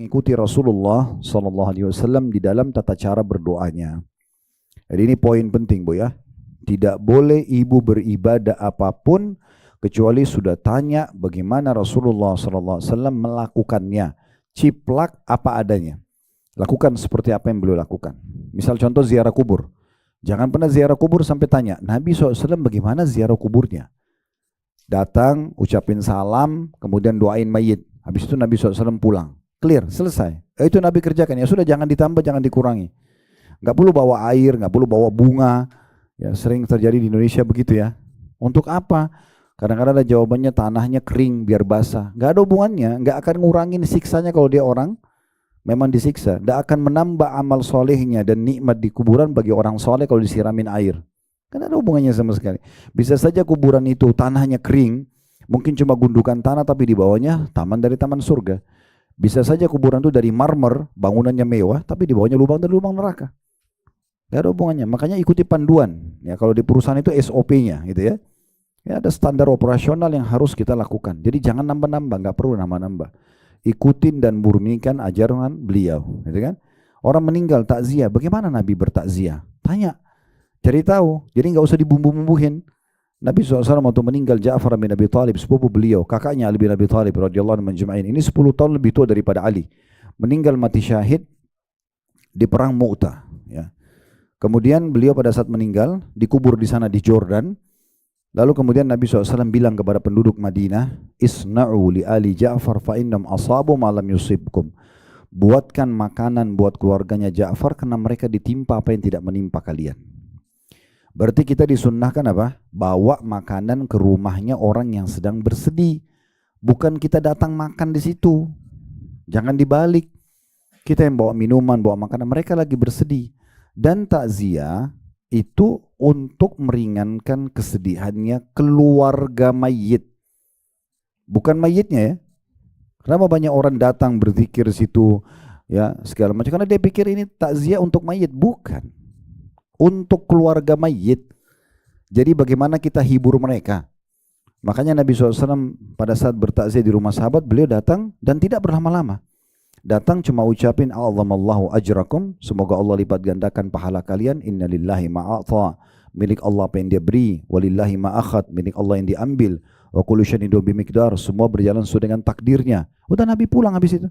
mengikuti Rasulullah SAW di dalam tata cara berdoanya. Jadi ini poin penting Bu ya. Tidak boleh ibu beribadah apapun kecuali sudah tanya bagaimana Rasulullah SAW melakukannya. Ciplak apa adanya. Lakukan seperti apa yang beliau lakukan. Misal contoh ziarah kubur. Jangan pernah ziarah kubur sampai tanya, Nabi SAW bagaimana ziarah kuburnya? Datang, ucapin salam, kemudian doain mayit. Habis itu Nabi SAW pulang. Clear, selesai. Itu Nabi kerjakan. Ya sudah, jangan ditambah, jangan dikurangi. Nggak perlu bawa air, nggak perlu bawa bunga. Ya, sering terjadi di Indonesia begitu ya. Untuk apa? Kadang-kadang ada jawabannya tanahnya kering biar basah. Nggak ada hubungannya, nggak akan ngurangin siksanya kalau dia orang memang disiksa. Nggak akan menambah amal solehnya dan nikmat di kuburan bagi orang soleh kalau disiramin air. Kan ada hubungannya sama sekali. Bisa saja kuburan itu tanahnya kering, mungkin cuma gundukan tanah tapi di bawahnya taman dari taman surga. Bisa saja kuburan itu dari marmer, bangunannya mewah, tapi di bawahnya lubang dari lubang neraka. Gak ada hubungannya. Makanya ikuti panduan. Ya kalau di perusahaan itu SOP-nya, gitu ya. Ya ada standar operasional yang harus kita lakukan. Jadi jangan nambah-nambah, nggak perlu nambah-nambah. Ikutin dan murnikan ajaran beliau, gitu kan? Orang meninggal takziah, bagaimana Nabi bertakziah? Tanya. Cari tahu, jadi nggak usah dibumbu-bumbuhin. Nabi SAW waktu meninggal Ja'far bin Abi Thalib, sepupu beliau, kakaknya Ali bin Abi Thalib radhiyallahu anhu majma'in. Ini 10 tahun lebih tua daripada Ali. Meninggal mati syahid di perang Mu'tah. Ya. Kemudian beliau pada saat meninggal dikubur di sana di Jordan. Lalu kemudian Nabi SAW bilang kepada penduduk Madinah, Isna'u li Ali Ja'far fa'innam asabu malam yusibkum. Buatkan makanan buat keluarganya Ja'far karena mereka ditimpa apa yang tidak menimpa kalian. Berarti kita disunnahkan apa? Bawa makanan ke rumahnya orang yang sedang bersedih. Bukan kita datang makan di situ. Jangan dibalik. Kita yang bawa minuman, bawa makanan. Mereka lagi bersedih. Dan takziah itu untuk meringankan kesedihannya keluarga mayit. Bukan mayitnya ya. Kenapa banyak orang datang berzikir situ ya segala macam? Karena dia pikir ini takziah untuk mayit. Bukan. Untuk keluarga mayit. Jadi bagaimana kita hibur mereka? Makanya Nabi SAW pada saat bertakziah di rumah sahabat, beliau datang dan tidak berlama-lama. Datang cuma ucapin A'zamallahu ajrakum, semoga Allah lipat gandakan pahala kalian. Inna lillahi ma'atha, milik Allah apa yang dia beri. Walillahi ma'akhad, milik Allah yang diambil. Wa kullu syai'in bimiqdar, semua berjalan sesuai dengan takdirnya. Udah Nabi pulang habis itu.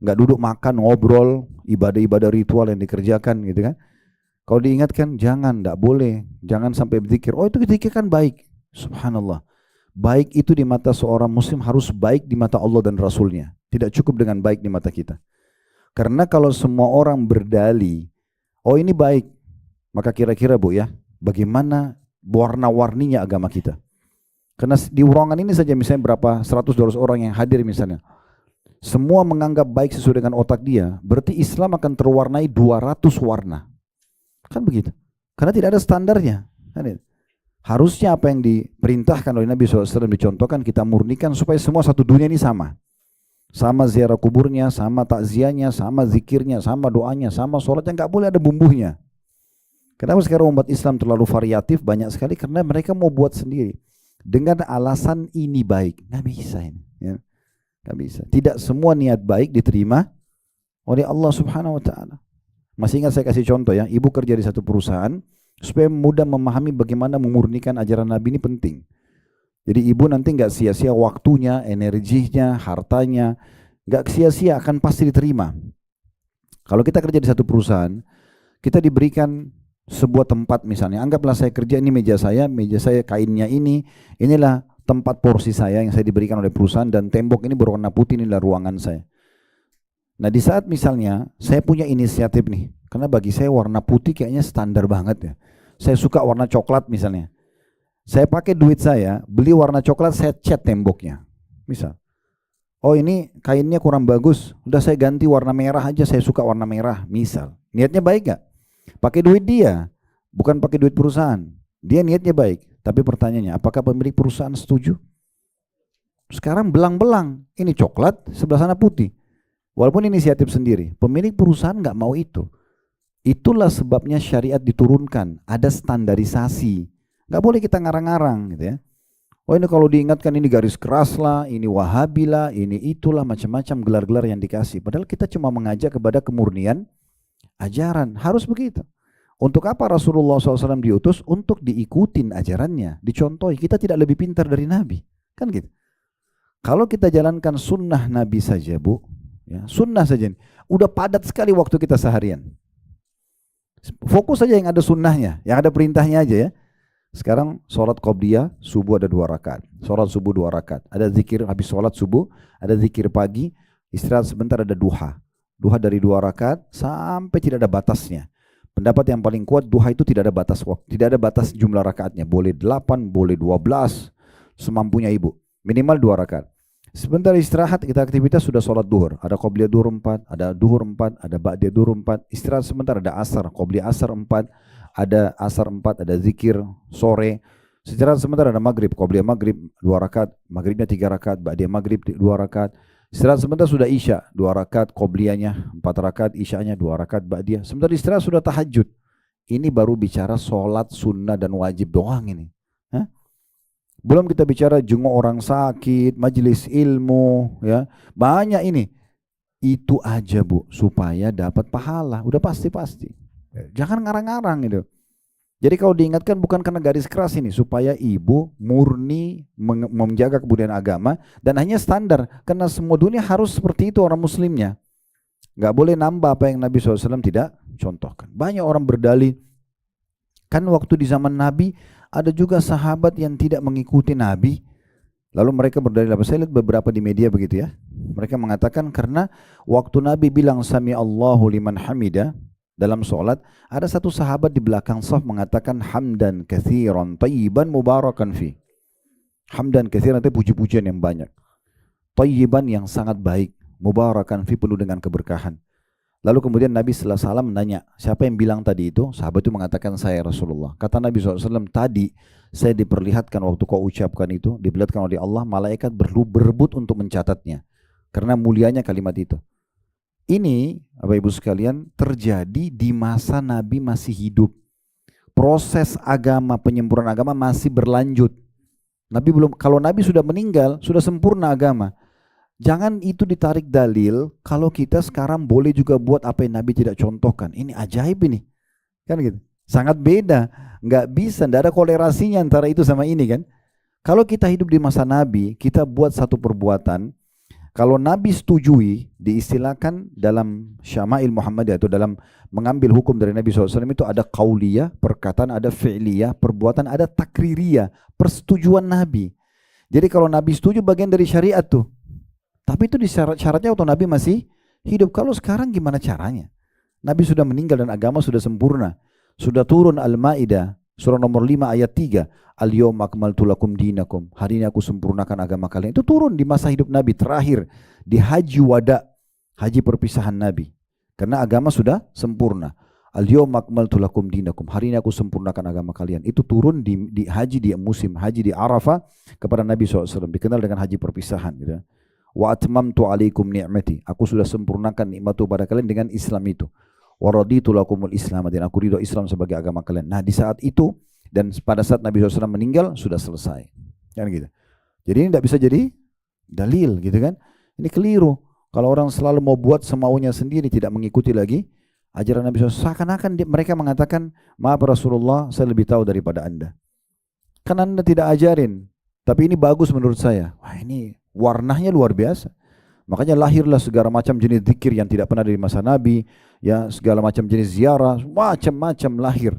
Enggak duduk makan, ngobrol, ibadah-ibadah ritual yang dikerjakan gitu kan. Kalau diingatkan, jangan, tidak boleh. Jangan sampai berzikir. Oh itu berzikir kan baik. Subhanallah. Baik itu di mata seorang muslim harus baik di mata Allah dan Rasulnya. Tidak cukup dengan baik di mata kita. Karena kalau semua orang berdalih, oh ini baik. Maka kira-kira Bu ya, bagaimana warna-warninya agama kita. Karena di ruangan ini saja misalnya berapa 100-200 orang yang hadir misalnya. Semua menganggap baik sesuai dengan otak dia. Berarti Islam akan terwarnai 200 warna. Kan begitu. Karena tidak ada standarnya. Harusnya apa yang diperintahkan oleh Nabi SAW dicontohkan, kita murnikan supaya semua satu dunia ini sama. Sama ziarah kuburnya, sama takziahnya, sama zikirnya, sama doanya, sama sholatnya. Nggak boleh ada bumbunya. Kenapa sekarang umat Islam terlalu variatif banyak sekali? Karena mereka mau buat sendiri. Dengan alasan ini baik. Nggak bisa ini. Ya. Nggak bisa. Tidak semua niat baik diterima oleh Allah Subhanahu Wa Taala. Masih ingat saya kasih contoh ya, ibu kerja di satu perusahaan, supaya mudah memahami bagaimana memurnikan ajaran Nabi ini penting. Jadi ibu nanti nggak sia-sia waktunya, energinya, hartanya, nggak sia-sia, akan pasti diterima. Kalau kita kerja di satu perusahaan, kita diberikan sebuah tempat misalnya, anggaplah saya kerja, ini meja saya kainnya inilah tempat porsi saya yang saya diberikan oleh perusahaan, dan tembok ini berwarna putih, inilah ruangan saya. Nah di saat misalnya saya punya inisiatif nih, karena bagi saya warna putih kayaknya standar banget ya. Saya suka warna coklat misalnya. Saya pakai duit saya, beli warna coklat, saya cat temboknya. Misal, oh ini kainnya kurang bagus, udah saya ganti warna merah aja, saya suka warna merah. Misal, niatnya baik gak? Pakai duit dia, bukan pakai duit perusahaan. Dia niatnya baik, tapi pertanyaannya, apakah pemilik perusahaan setuju? Sekarang belang-belang, ini coklat, sebelah sana putih. Walaupun inisiatif sendiri, pemilik perusahaan nggak mau itu. Itulah sebabnya syariat diturunkan, ada standarisasi. Nggak boleh kita ngarang-ngarang gitu ya. Oh ini kalau diingatkan ini garis keras lah, ini wahabi lah, ini itulah, macam-macam gelar-gelar yang dikasih. Padahal kita cuma mengajak kepada kemurnian ajaran, harus begitu. Untuk apa Rasulullah SAW diutus? Untuk diikutin ajarannya, dicontohi. Kita tidak lebih pintar dari Nabi, kan gitu. Kalau kita jalankan sunnah Nabi saja, Bu, ya, sunnah saja, udah padat sekali waktu kita seharian. Fokus saja yang ada sunnahnya, yang ada perintahnya aja ya. Sekarang sholat qobliyah subuh ada 2 rakaat, sholat subuh 2 rakaat, ada zikir habis sholat subuh, ada zikir pagi, istirahat sebentar, ada duha. Duha dari 2 rakaat sampai tidak ada batasnya. Pendapat yang paling kuat duha itu tidak ada batas waktu, tidak ada batas jumlah rakaatnya, boleh 8, boleh 12, semampunya ibu, minimal 2 rakaat. Sebentar istirahat, kita aktivitas sudah sholat duhur, ada qobliyah duhur 4, ada duhur 4, ada ba'diyah duhur 4, istirahat sebentar, ada asar, qobliyah asar 4, ada asar 4, ada zikir sore, istirahat sebentar, ada maghrib, qobliyah maghrib 2 rakaat, maghribnya 3 rakaat, ba'diyah maghrib 2 rakaat, istirahat sebentar sudah isya 2 rakaat, qobliyahnya 4 rakaat, isyanya 2 rakaat, ba'diyah, sebentar istirahat sudah tahajud. Ini baru bicara sholat sunnah dan wajib doang ini. Hah? Belum kita bicara jenguk orang sakit, majelis ilmu, ya banyak ini. Itu aja Bu, supaya dapat pahala, udah pasti-pasti. Jangan ngarang-ngarang gitu. Jadi kalau diingatkan bukan karena garis keras ini, supaya ibu murni menjaga kebudayaan agama dan hanya standar, karena semua dunia harus seperti itu orang muslimnya. Gak boleh nambah apa yang Nabi SAW tidak contohkan. Banyak orang berdalih, kan waktu di zaman Nabi ada juga sahabat yang tidak mengikuti Nabi, lalu mereka berdalih apa? Saya lihat beberapa di media begitu ya. Mereka mengatakan karena waktu Nabi bilang sami Allahu liman hamidah dalam sholat, ada satu sahabat di belakang shaf mengatakan hamdan katsiran tayyiban mubarakan fi. Hamdan katsiran itu puji-pujian yang banyak, tayyiban yang sangat baik, mubarakan fi penuh dengan keberkahan. Lalu kemudian Nabi sallallahu alaihi wasallam menanya, siapa yang bilang tadi itu? Sahabat itu mengatakan, saya Rasulullah. Kata Nabi SAW, tadi saya diperlihatkan waktu kau ucapkan itu, diperlihatkan oleh Allah, malaikat berebut untuk mencatatnya, karena mulianya kalimat itu. Ini, Bapak Ibu sekalian, terjadi di masa Nabi masih hidup. Proses agama, penyempurnaan agama masih berlanjut. Nabi belum, kalau Nabi sudah meninggal, sudah sempurna agama. Jangan itu ditarik dalil kalau kita sekarang boleh juga buat apa yang Nabi tidak contohkan. Ini ajaib ini. Kan gitu. Sangat beda. Nggak bisa, nggak ada kolerasinya antara itu sama ini kan. Kalau kita hidup di masa Nabi, kita buat satu perbuatan, kalau Nabi setujui, diistilahkan dalam Syama'il Muhammadiyah atau dalam mengambil hukum dari Nabi SAW itu ada qauliyah, perkataan, ada fi'liyah, perbuatan, ada takririyah, persetujuan Nabi. Jadi kalau Nabi setuju bagian dari syariat tuh. Tapi itu syaratnya waktu Nabi masih hidup. Kalau sekarang gimana caranya? Nabi sudah meninggal dan agama sudah sempurna. Sudah turun Al-Ma'idah, surah nomor 5 ayat 3. Al-yawma akmaltu lakum dinakum. Hari ini aku sempurnakan agama kalian. Itu turun di masa hidup Nabi terakhir. Di haji wada, haji perpisahan Nabi. Karena agama sudah sempurna. Al-yawma akmaltu lakum dinakum. Hari ini aku sempurnakan agama kalian. Itu turun di haji di musim haji di Arafah kepada Nabi SAW. Dikenal dengan haji perpisahan. Gitu. Wa atmamtu alaikum ni'mati. Aku sudah sempurnakan nikmatku pada kalian dengan Islam itu. Wa raditu lakumul Islam. Dan aku ridho Islam sebagai agama kalian. Nah di saat itu, dan pada saat Nabi SAW meninggal sudah selesai, kan gitu. Jadi ini tidak bisa jadi dalil, gitu kan? Ini keliru. Kalau orang selalu mau buat semaunya sendiri, tidak mengikuti lagi ajaran Nabi SAW, seakan-akan mereka mengatakan, maaf Rasulullah, saya lebih tahu daripada anda. Kan anda tidak ajarin, tapi ini bagus menurut saya. Wah ini warnanya luar biasa. Makanya lahirlah segala macam jenis zikir yang tidak pernah dari masa Nabi, ya segala macam jenis ziarah, macam-macam lahir.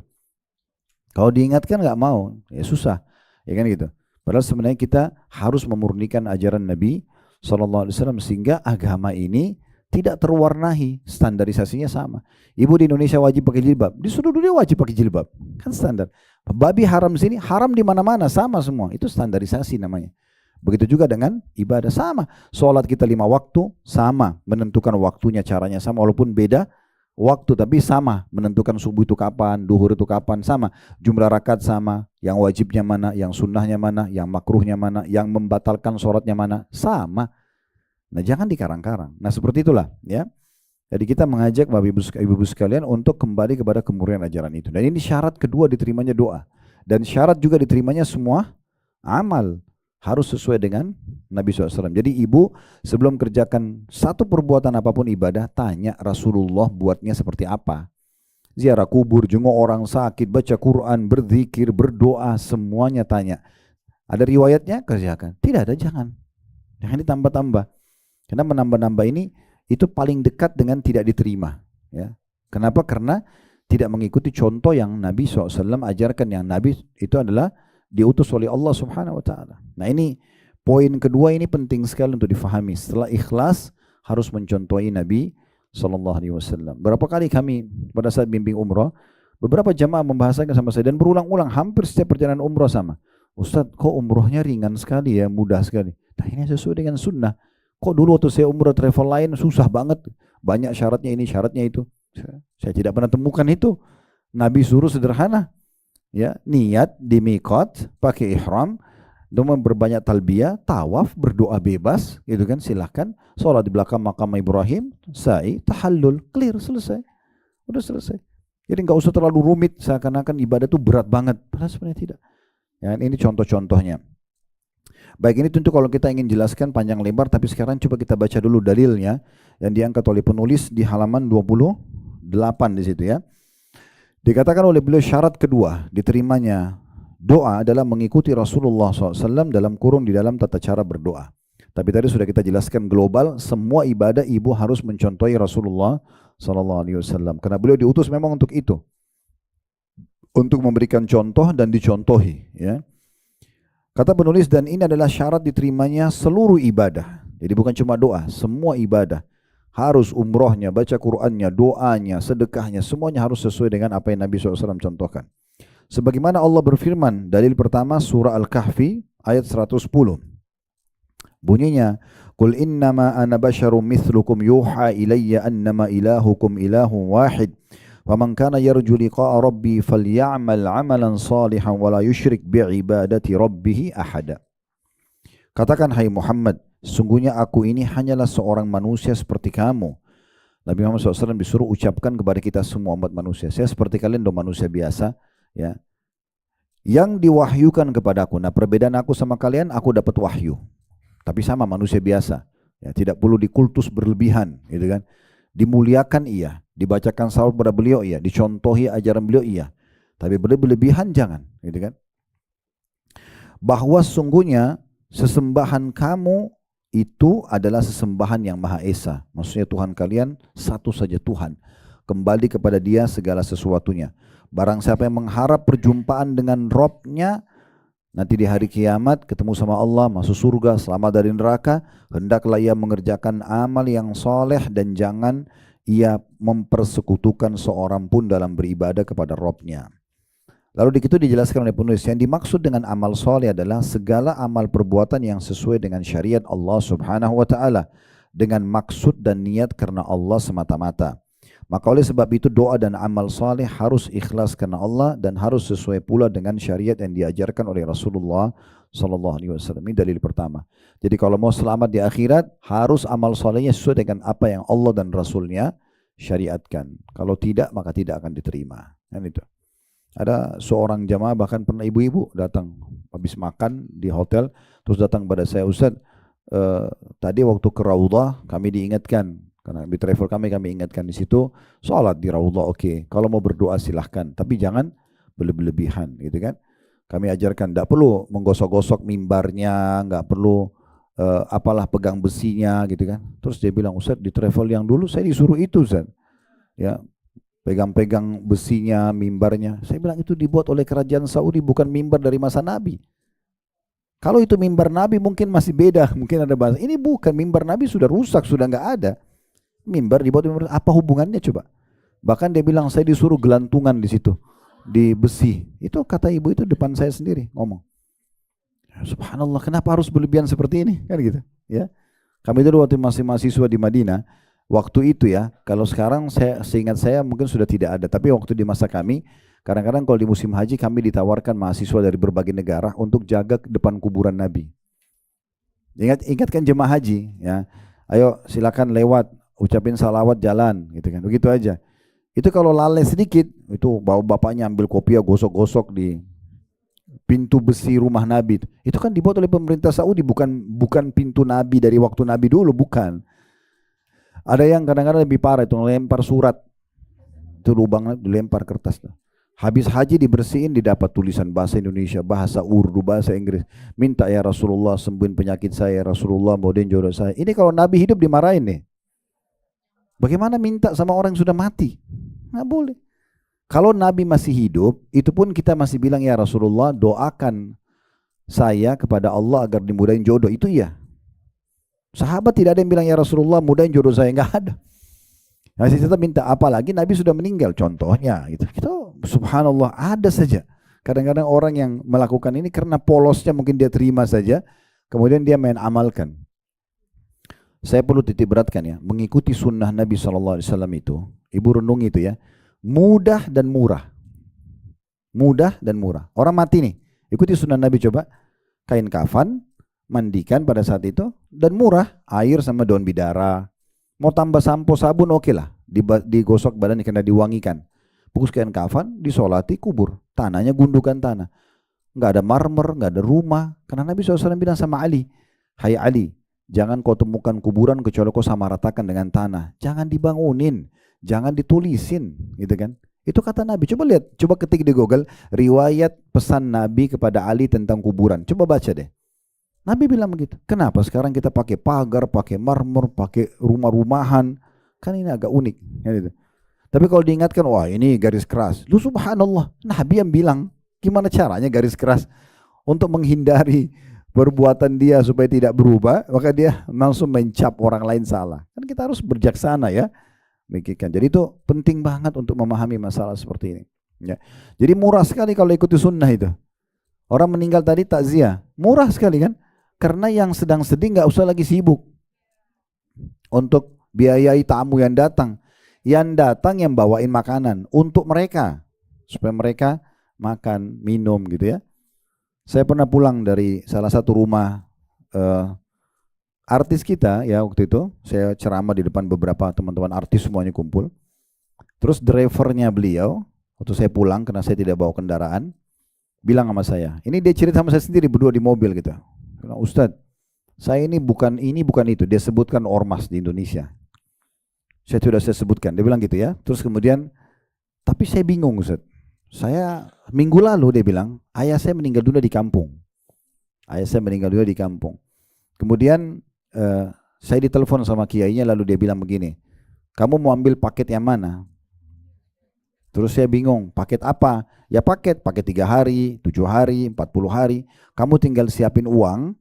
Kalau diingatkan nggak mau, ya susah, ya kan gitu. Padahal sebenarnya kita harus memurnikan ajaran Nabi SAW sehingga agama ini tidak terwarnahi, standarisasinya sama. Ibu di Indonesia wajib pakai jilbab, di seluruh dunia wajib pakai jilbab, kan standar. Babi haram sini, haram di mana-mana, sama semua. Itu standarisasi namanya. Begitu juga dengan ibadah sama. Sholat kita 5 waktu sama, menentukan waktunya, caranya sama, walaupun beda waktu tapi sama, menentukan subuh itu kapan, duhur itu kapan, sama, jumlah rakaat sama, yang wajibnya mana, yang sunnahnya mana, yang makruhnya mana, yang membatalkan sholatnya mana, sama. Nah jangan dikarang-karang. Nah seperti itulah ya. Jadi kita mengajak Bapak Ibu sekalian untuk kembali kepada kemurnian ajaran itu. Dan ini syarat kedua diterimanya doa, dan syarat juga diterimanya semua amal. harus sesuai dengan Nabi SAW. Jadi ibu sebelum kerjakan satu perbuatan apapun ibadah, tanya Rasulullah buatnya seperti apa. Ziarah kubur, jenguk orang sakit, baca Quran, berzikir, berdoa, semuanya tanya. Ada riwayatnya, kerjakan. Tidak ada, jangan. Jangan ditambah-tambah. Karena menambah-nambah ini itu paling dekat dengan tidak diterima. Ya. Kenapa? Karena tidak mengikuti contoh yang Nabi SAW ajarkan. Yang Nabi itu adalah diutus oleh Allah Subhanahu Wa Taala. Nah ini poin kedua, ini penting sekali untuk difahami. Setelah ikhlas harus mencontohi Nabi SAW. Berapa kali kami pada saat bimbing umroh, beberapa jamaah membahasakan sama saya dan berulang-ulang hampir setiap perjalanan umroh sama. Ustadz, kok umrohnya ringan sekali ya, mudah sekali. Nah ini sesuai dengan sunnah. Kok dulu waktu saya umroh travel lain susah banget, banyak syaratnya ini, syaratnya itu. Saya tidak pernah temukan itu. Nabi suruh sederhana, ya, niat di miqat, pakai ihram, dengan berbanyak talbiyah, tawaf, berdoa bebas, gitu kan, silahkan. Sholat di belakang makam Ibrahim, sa'i, tahallul, clear, selesai. Udah selesai. Jadi nggak usah terlalu rumit, seakan-akan ibadah itu berat banget. Padahal sebenarnya tidak. Ya, ini contoh-contohnya. Baik, ini tentu kalau kita ingin jelaskan panjang lebar, tapi sekarang coba kita baca dulu dalilnya yang diangkat oleh penulis di halaman 28 di situ ya. Dikatakan oleh beliau syarat kedua diterimanya doa adalah mengikuti Rasulullah SAW dalam kurung di dalam tata cara berdoa. Tapi tadi sudah kita jelaskan global, semua ibadah ibu harus mencontohi Rasulullah SAW. Karena beliau diutus memang untuk itu, untuk memberikan contoh dan dicontohi. Ya. Kata penulis, dan ini adalah syarat diterimanya seluruh ibadah. Jadi bukan cuma doa, semua ibadah. Harus umrohnya, baca Qur'annya, doanya, sedekahnya, semuanya harus sesuai dengan apa yang Nabi SAW contohkan. Sebagaimana Allah berfirman, dalil pertama surah Al-Kahfi ayat 110. Bunyinya, Qul innama ana basyarum mithlukum yuha ilayya annama ilahukum ilahun wahid. Faman kana yarju liqa'a rabbi falya'mal 'amalan salihan wa la yusyrik bi'ibadati rabbih ahada. Katakan hai Muhammad, sungguhnya aku ini hanyalah seorang manusia seperti kamu. Nabi Muhammad SAW disuruh ucapkan kepada kita semua umat manusia, saya seperti kalian dong, manusia biasa, ya. Yang diwahyukan kepadaku. Nah, perbedaan aku sama kalian, aku dapat wahyu. Tapi sama manusia biasa. Ya, tidak perlu dikultus berlebihan, gitu kan. Dimuliakan iya, dibacakan salawat pada beliau iya, dicontohi ajaran beliau iya. Tapi berlebihan jangan, gitu kan. Bahwa sungguhnya sesembahan kamu itu adalah sesembahan yang Maha Esa. Maksudnya Tuhan kalian satu saja Tuhan. Kembali kepada Dia segala sesuatunya. Barang siapa yang mengharap perjumpaan dengan Robnya, nanti di hari kiamat ketemu sama Allah, masuk surga, selamat dari neraka, hendaklah ia mengerjakan amal yang soleh dan jangan ia mempersekutukan seorang pun dalam beribadah kepada Robnya. Lalu di situ dijelaskan oleh penulis, yang dimaksud dengan amal soleh adalah segala amal perbuatan yang sesuai dengan syariat Allah Subhanahu Wa Taala dengan maksud dan niat karena Allah semata-mata. Maka oleh sebab itu doa dan amal saleh harus ikhlas karena Allah dan harus sesuai pula dengan syariat yang diajarkan oleh Rasulullah SAW. Ini dalil pertama. Jadi kalau mau selamat di akhirat, harus amal salehnya sesuai dengan apa yang Allah dan Rasulnya syariatkan. Kalau tidak, maka tidak akan diterima. Kan itu. Ada seorang jamaah, bahkan pernah ibu-ibu datang habis makan di hotel, terus datang pada saya, Ustaz, tadi waktu ke Raudhah kami diingatkan, karena di travel kami ingatkan di situ, sholat di Raudhah oke. Kalau mau berdoa silahkan, tapi jangan berlebihan, gitu kan. Kami ajarkan, tidak perlu menggosok-gosok mimbarnya, nggak perlu apalah pegang besinya, gitu kan. Terus dia bilang, Ustaz, di travel yang dulu saya disuruh itu, Ustaz. Ya, pegang-pegang besinya, mimbarnya. Saya bilang itu dibuat oleh kerajaan Saudi, bukan mimbar dari masa Nabi. Kalau itu mimbar Nabi mungkin masih beda, mungkin ada bahasa. Ini bukan, mimbar Nabi sudah rusak, sudah nggak ada. Mimbar dibuat mimbar, apa hubungannya coba? Bahkan dia bilang saya disuruh gelantungan di situ, di besi. Itu kata ibu itu depan saya sendiri ngomong. Subhanallah, kenapa harus berlebihan seperti ini? Kan gitu, ya. Kami dulu waktu masih mahasiswa di Madinah, waktu itu ya, kalau sekarang seingat saya mungkin sudah tidak ada, tapi waktu di masa kami, kadang-kadang kalau di musim haji kami ditawarkan mahasiswa dari berbagai negara untuk jaga depan kuburan Nabi. Ingatkan jemaah haji, ya. Ayo silakan lewat, ucapin salawat, jalan, gitu kan. Begitu aja. Itu kalau lalai sedikit, itu bapak-bapaknya ambil kopiah, gosok-gosok di pintu besi rumah Nabi itu kan dibuat oleh pemerintah Saudi, bukan pintu Nabi dari waktu Nabi dulu, bukan. Ada yang kadang-kadang lebih parah, itu lempar surat, itu lubang dilempar kertas. Habis haji dibersihin, didapat tulisan bahasa Indonesia, bahasa Urdu, bahasa Inggris. Minta ya Rasulullah sembuhin penyakit saya, Rasulullah moden jodoh saya. Ini kalau Nabi hidup dimarahin nih. Bagaimana minta sama orang yang sudah mati? Nggak boleh. Kalau Nabi masih hidup, itu pun kita masih bilang ya Rasulullah doakan saya kepada Allah agar dimudahin jodoh. Itu iya. Sahabat tidak ada yang bilang ya Rasulullah mudahin jodoh saya, nggak ada. Masih tetap minta, apalagi Nabi sudah meninggal contohnya gitu. Kita subhanallah ada saja. Kadang-kadang orang yang melakukan ini karena polosnya mungkin dia terima saja, kemudian dia main amalkan. Saya perlu titik beratkan ya, mengikuti sunnah Nabi SAW itu, ibu renung itu ya, mudah dan murah. Mudah dan murah. Orang mati nih, ikuti sunnah Nabi coba, kain kafan, mandikan pada saat itu, dan murah, air sama daun bidara. Mau tambah sampo sabun oke lah, digosok badannya karena diwangikan. Bungkus kain kafan, disolati, kubur. Tanahnya gundukan tanah. Nggak ada marmer, nggak ada rumah. Karena Nabi SAW bilang sama Ali, hai Ali, jangan kau temukan kuburan kecuali kau samaratakan dengan tanah. Jangan dibangunin, jangan ditulisin, gitu kan? Itu kata Nabi. Coba lihat, coba ketik di Google riwayat pesan Nabi kepada Ali tentang kuburan. Coba baca deh. Nabi bilang begitu. Kenapa sekarang kita pakai pagar, pakai marmer, pakai rumah-rumahan? Kan ini agak unik. Gitu. Tapi kalau diingatkan, wah ini garis keras. Lu subhanallah, Nabi yang bilang, gimana caranya garis keras? Untuk menghindari perbuatan dia supaya tidak berubah, maka dia langsung mencap orang lain salah. Kan kita harus berjaksana ya. Mikirkan. Jadi itu penting banget untuk memahami masalah seperti ini. Ya. Jadi murah sekali kalau ikuti sunnah itu. Orang meninggal tadi takziah, murah sekali kan? Karena yang sedang sedih nggak usah lagi sibuk untuk biayai tamu yang datang. Yang datang yang bawain makanan untuk mereka supaya mereka makan, minum gitu ya. Saya pernah pulang dari salah satu rumah artis kita ya waktu itu. Saya ceramah di depan beberapa teman-teman artis semuanya kumpul. Terus drivernya beliau waktu saya pulang karena saya tidak bawa kendaraan bilang sama saya. Ini dia cerita sama saya sendiri berdua di mobil gitu. Ustadz, saya ini bukan itu. Dia sebutkan ormas di Indonesia. Saya sebutkan. Dia bilang gitu ya. Terus kemudian, tapi saya bingung Ustadz. Saya minggu lalu dia bilang, ayah saya meninggal dunia di kampung. Ayah saya meninggal dunia di kampung. Kemudian saya ditelepon sama kiainya lalu dia bilang begini, kamu mau ambil paket yang mana? Terus saya bingung, paket apa? Ya paket 3 hari, 7 hari, 40 hari. Kamu tinggal siapin uang,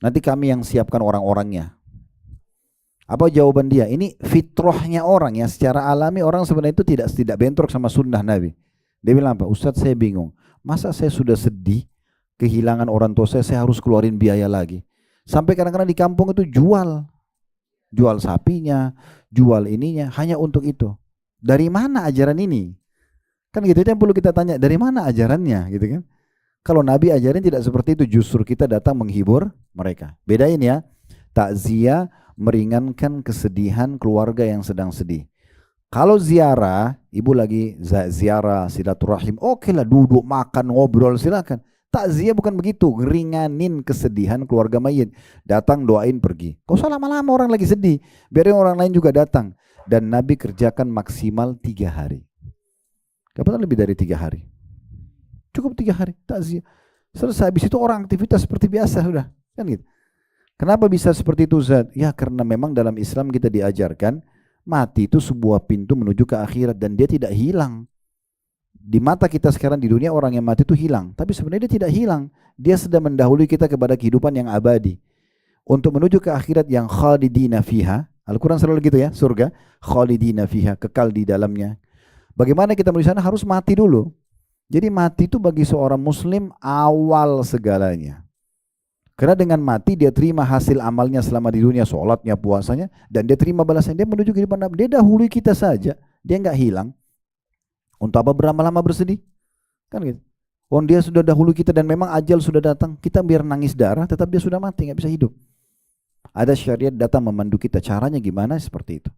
nanti kami yang siapkan orang-orangnya. Apa jawaban dia? Ini fitrahnya orang ya, secara alami orang sebenarnya itu tidak bentrok sama sunnah Nabi. Dia bilang apa? Ustadz saya bingung, masa saya sudah sedih, kehilangan orang tua saya harus keluarin biaya lagi. Sampai kadang-kadang di kampung itu jual sapinya, jual ininya, hanya untuk itu. Dari mana ajaran ini? Kan gitu, itu yang perlu kita tanya, dari mana ajarannya gitu kan? Kalau Nabi ajarin tidak seperti itu, justru kita datang menghibur mereka. Bedain ya, takziah meringankan kesedihan keluarga yang sedang sedih. Kalau ziarah, ibu lagi ziarah silaturahim, oke lah duduk makan ngobrol silakan. Takziah bukan begitu, ngeringanin kesedihan keluarga mayit. Datang doain pergi. Kau usah lama-lama orang lagi sedih, biarin orang lain juga datang. Dan Nabi kerjakan maksimal 3 hari. Kapan lebih dari 3 hari? Cukup 3 hari takziah. Selesai, habis itu orang aktivitas seperti biasa sudah, kan gitu. Kenapa bisa seperti itu Zat? Ya karena memang dalam Islam kita diajarkan mati itu sebuah pintu menuju ke akhirat dan dia tidak hilang. Di mata kita sekarang di dunia orang yang mati itu hilang, tapi sebenarnya dia tidak hilang. Dia sedang mendahului kita kepada kehidupan yang abadi. Untuk menuju ke akhirat yang khalidina fiha. Al-Quran selalu gitu ya, surga khalidina fiha, kekal di dalamnya. Bagaimana kita menuju sana? Harus mati dulu. Jadi mati itu bagi seorang muslim awal segalanya. Karena dengan mati dia terima hasil amalnya selama di dunia, sholatnya, puasanya, dan dia terima balasan. Dia menuju kehidupan Nabi. Dia dahului kita saja, dia nggak hilang. Untuk apa berlama-lama bersedih? Kan gitu. Dia sudah dahulu kita dan memang ajal sudah datang. Kita biar nangis darah, tetap dia sudah mati, nggak bisa hidup. Ada syariat datang memandu kita, caranya gimana? Seperti itu.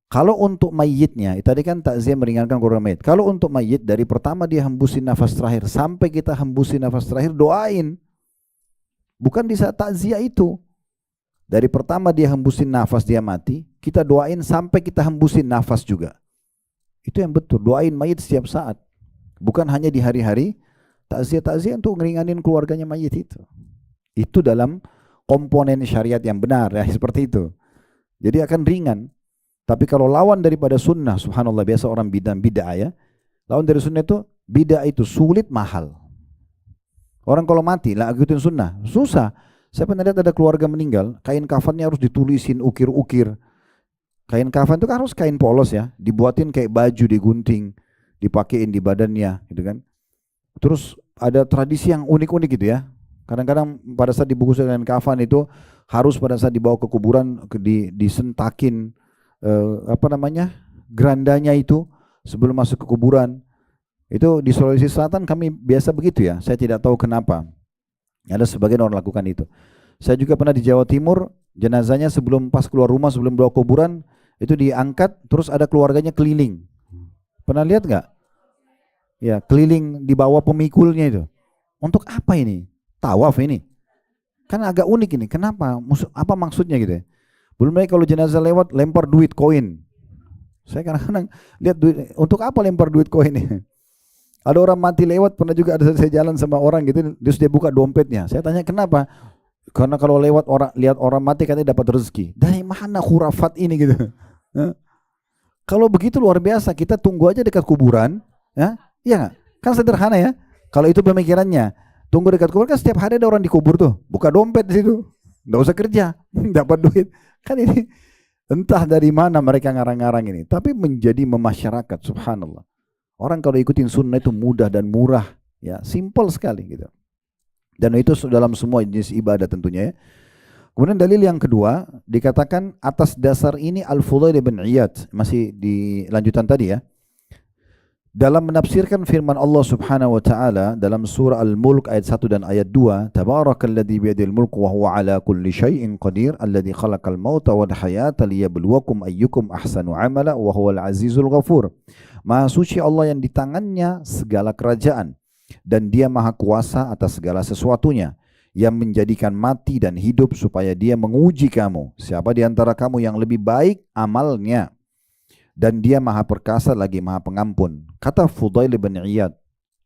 Kalau untuk mayitnya, tadi kan takziah meringankan keluarga mayit. Kalau untuk mayit, dari pertama dia hembusin nafas terakhir sampai kita hembusin nafas terakhir, doain. Bukan di saat takziah itu. Dari pertama dia hembusin nafas dia mati, kita doain sampai kita hembusin nafas juga. Itu yang betul, doain mayit setiap saat. Bukan hanya di hari-hari takziah untuk ngeringanin keluarganya mayit itu. Itu dalam komponen syariat yang benar ya, seperti itu. Jadi akan ringan. Tapi kalau lawan daripada sunnah, subhanallah, biasa orang bid'ah ya. Lawan dari sunnah itu, bid'ah itu sulit, mahal. Orang kalau mati, lah ikutin sunnah, susah. Saya pernah lihat ada keluarga meninggal, kain kafannya harus ditulisin, ukir-ukir. Kain kafan itu kan harus kain polos ya, dibuatin kayak baju, digunting, dipakein di badannya, gitu kan. Terus ada tradisi yang unik-unik gitu ya. Kadang-kadang pada saat dibungkus dengan kafan itu harus pada saat dibawa ke kuburan disentakin gerandanya itu sebelum masuk ke kuburan. Itu di Sulawesi Selatan kami biasa begitu ya. Saya tidak tahu kenapa. Ada sebagian orang lakukan itu. Saya juga pernah di Jawa Timur, jenazahnya sebelum pas keluar rumah, sebelum bawa kuburan, itu diangkat, terus ada keluarganya keliling. Pernah lihat nggak? Ya, keliling di bawah pemikulnya itu. Untuk apa ini? Tawaf ini. Kan agak unik ini. Kenapa? Apa maksudnya gitu ya? Belum lagi kalau jenazah lewat lempar duit koin. Saya kadang-kadang lihat duit, untuk apa lempar duit koin ini? Ada orang mati lewat, pernah juga ada saya jalan sama orang gitu, terus dia buka dompetnya. Saya tanya kenapa? Karena kalau lewat orang, lihat orang mati katanya dapat rezeki. Dari mana khurafat ini gitu? Kalau begitu luar biasa, kita tunggu aja dekat kuburan, ya, iya kan sederhana ya. Kalau itu pemikirannya, tunggu dekat kuburan kan setiap hari ada orang dikubur tuh, buka dompet di situ, nggak usah kerja, dapat duit. Kan ini entah dari mana mereka ngarang-ngarang ini, tapi menjadi memasyarakat, subhanallah. Orang kalau ikutin sunnah itu mudah dan murah, ya, simple sekali gitu. Dan itu dalam semua jenis ibadah tentunya ya. Kemudian dalil yang kedua dikatakan atas dasar ini Al-Fudail bin Iyad, masih di lanjutan tadi ya. Dalam menafsirkan firman Allah Subhanahu wa taala dalam surah Al-Mulk ayat 1 dan ayat 2, Tabarakalladzi biyadil mulku wa huwa ala kulli syai'in qadir alladzi khalaqal mauta wal hayata liyabluwakum ayyukum ahsanu amala wa huwal azizul ghafur. Maha suci Allah yang di tangannya segala kerajaan dan dia maha kuasa atas segala sesuatunya, yang menjadikan mati dan hidup supaya dia menguji kamu siapa di antara kamu yang lebih baik amalnya. Dan dia maha perkasa lagi maha pengampun. Kata Fudail bin Iyad,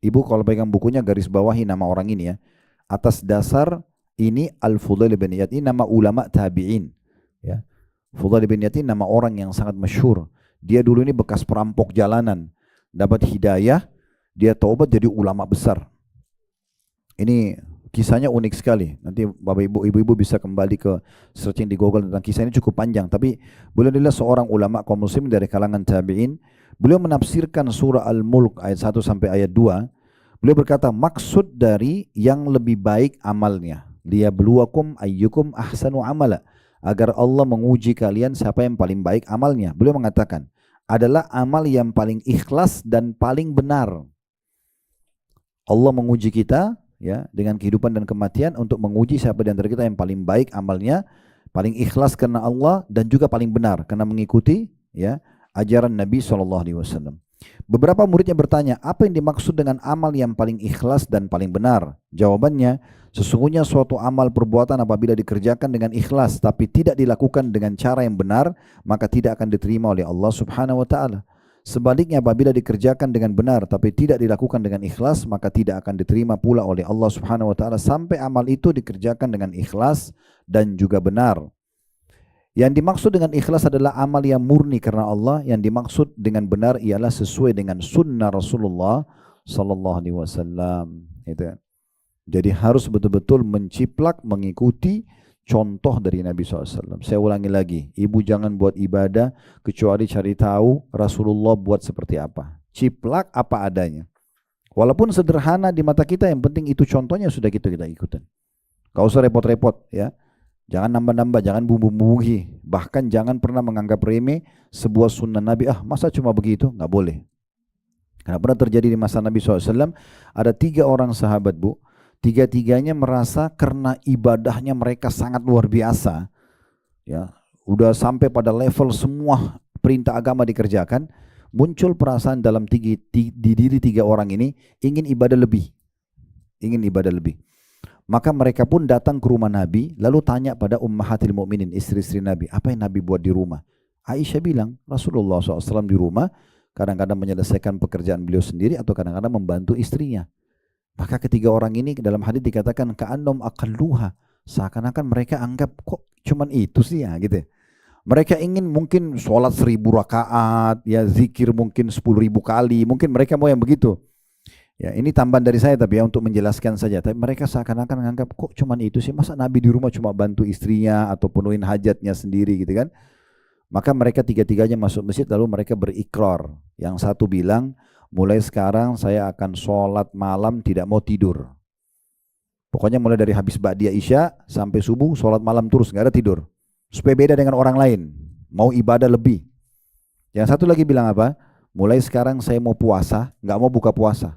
ibu kalau pegang bukunya garis bawahi nama orang ini ya. Atas dasar ini Al-Fudail bin Iyad, ini nama ulama tabi'in ya. Fudail bin Iyad ini nama orang yang sangat masyhur. Dia dulu ini bekas perampok jalanan, dapat hidayah, dia taubat jadi ulama besar. Ini kisahnya unik sekali. Nanti Bapak Ibu, ibu-ibu bisa kembali ke searching di Google tentang kisah ini, cukup panjang. Tapi beliau adalah seorang ulama kaum muslim dari kalangan tabi'in. Beliau menafsirkan surah Al-Mulk ayat 1 sampai ayat 2. Beliau berkata maksud dari yang lebih baik amalnya, liyabluwakum ayyukum ahsanu amala, agar Allah menguji kalian siapa yang paling baik amalnya. Beliau mengatakan adalah amal yang paling ikhlas dan paling benar. Allah menguji kita ya dengan kehidupan dan kematian untuk menguji siapa di antara kita yang paling baik amalnya, paling ikhlas karena Allah, dan juga paling benar karena mengikuti ya ajaran Nabi SAW. Beberapa muridnya bertanya, apa yang dimaksud dengan amal yang paling ikhlas dan paling benar? Jawabannya, sesungguhnya suatu amal perbuatan apabila dikerjakan dengan ikhlas tapi tidak dilakukan dengan cara yang benar, maka tidak akan diterima oleh Allah Subhanahu wa taala. Sebaliknya apabila dikerjakan dengan benar tapi tidak dilakukan dengan ikhlas, maka tidak akan diterima pula oleh Allah Subhanahu wa taala sampai amal itu dikerjakan dengan ikhlas dan juga benar. Yang dimaksud dengan ikhlas adalah amal yang murni karena Allah, yang dimaksud dengan benar ialah sesuai dengan sunnah Rasulullah sallallahu alaihi wasallam. Itu. Jadi harus betul-betul menciplak mengikuti contoh dari Nabi SAW. Saya ulangi lagi, ibu jangan buat ibadah kecuali cari tahu Rasulullah buat seperti apa. Ciplak apa adanya. Walaupun sederhana di mata kita, yang penting itu contohnya sudah kita ikutin. Gak usah repot-repot ya. Jangan nambah-nambah, jangan bumbu-bumbuhi. Bahkan jangan pernah menganggap remeh sebuah sunnah Nabi. Masa cuma begitu? Gak boleh. Karena pernah terjadi di masa Nabi SAW, ada 3 orang sahabat bu. Tiga-tiganya merasa karena ibadahnya mereka sangat luar biasa, ya, udah sampai pada level semua perintah agama dikerjakan, muncul perasaan dalam di diri 3 orang ini ingin ibadah lebih. Ingin ibadah lebih. Maka mereka pun datang ke rumah Nabi, lalu tanya pada ummahatil mu'minin, istri-istri Nabi, apa yang Nabi buat di rumah? Aisyah bilang, Rasulullah SAW di rumah kadang-kadang menyelesaikan pekerjaan beliau sendiri atau kadang-kadang membantu istrinya. Maka ketiga orang ini dalam hadis dikatakan ka'annahum aqalluha, seakan-akan mereka anggap kok cuman itu sih ya gitu. Mereka ingin mungkin sholat 1000 rakaat, ya zikir mungkin 10.000 kali, mungkin mereka mau yang begitu. Ya ini tambahan dari saya tapi ya untuk menjelaskan saja. Tapi mereka seakan-akan menganggap kok cuman itu sih, masa Nabi di rumah cuma bantu istrinya atau penuhin hajatnya sendiri gitu kan. Maka mereka tiga-tiganya masuk masjid lalu mereka berikrar. Yang satu bilang, mulai sekarang saya akan sholat malam tidak mau tidur. Pokoknya mulai dari habis ba'diyah isya sampai subuh sholat malam terus, nggak ada tidur. Supaya beda dengan orang lain, mau ibadah lebih. Yang satu lagi bilang apa? Mulai sekarang saya mau puasa, nggak mau buka puasa.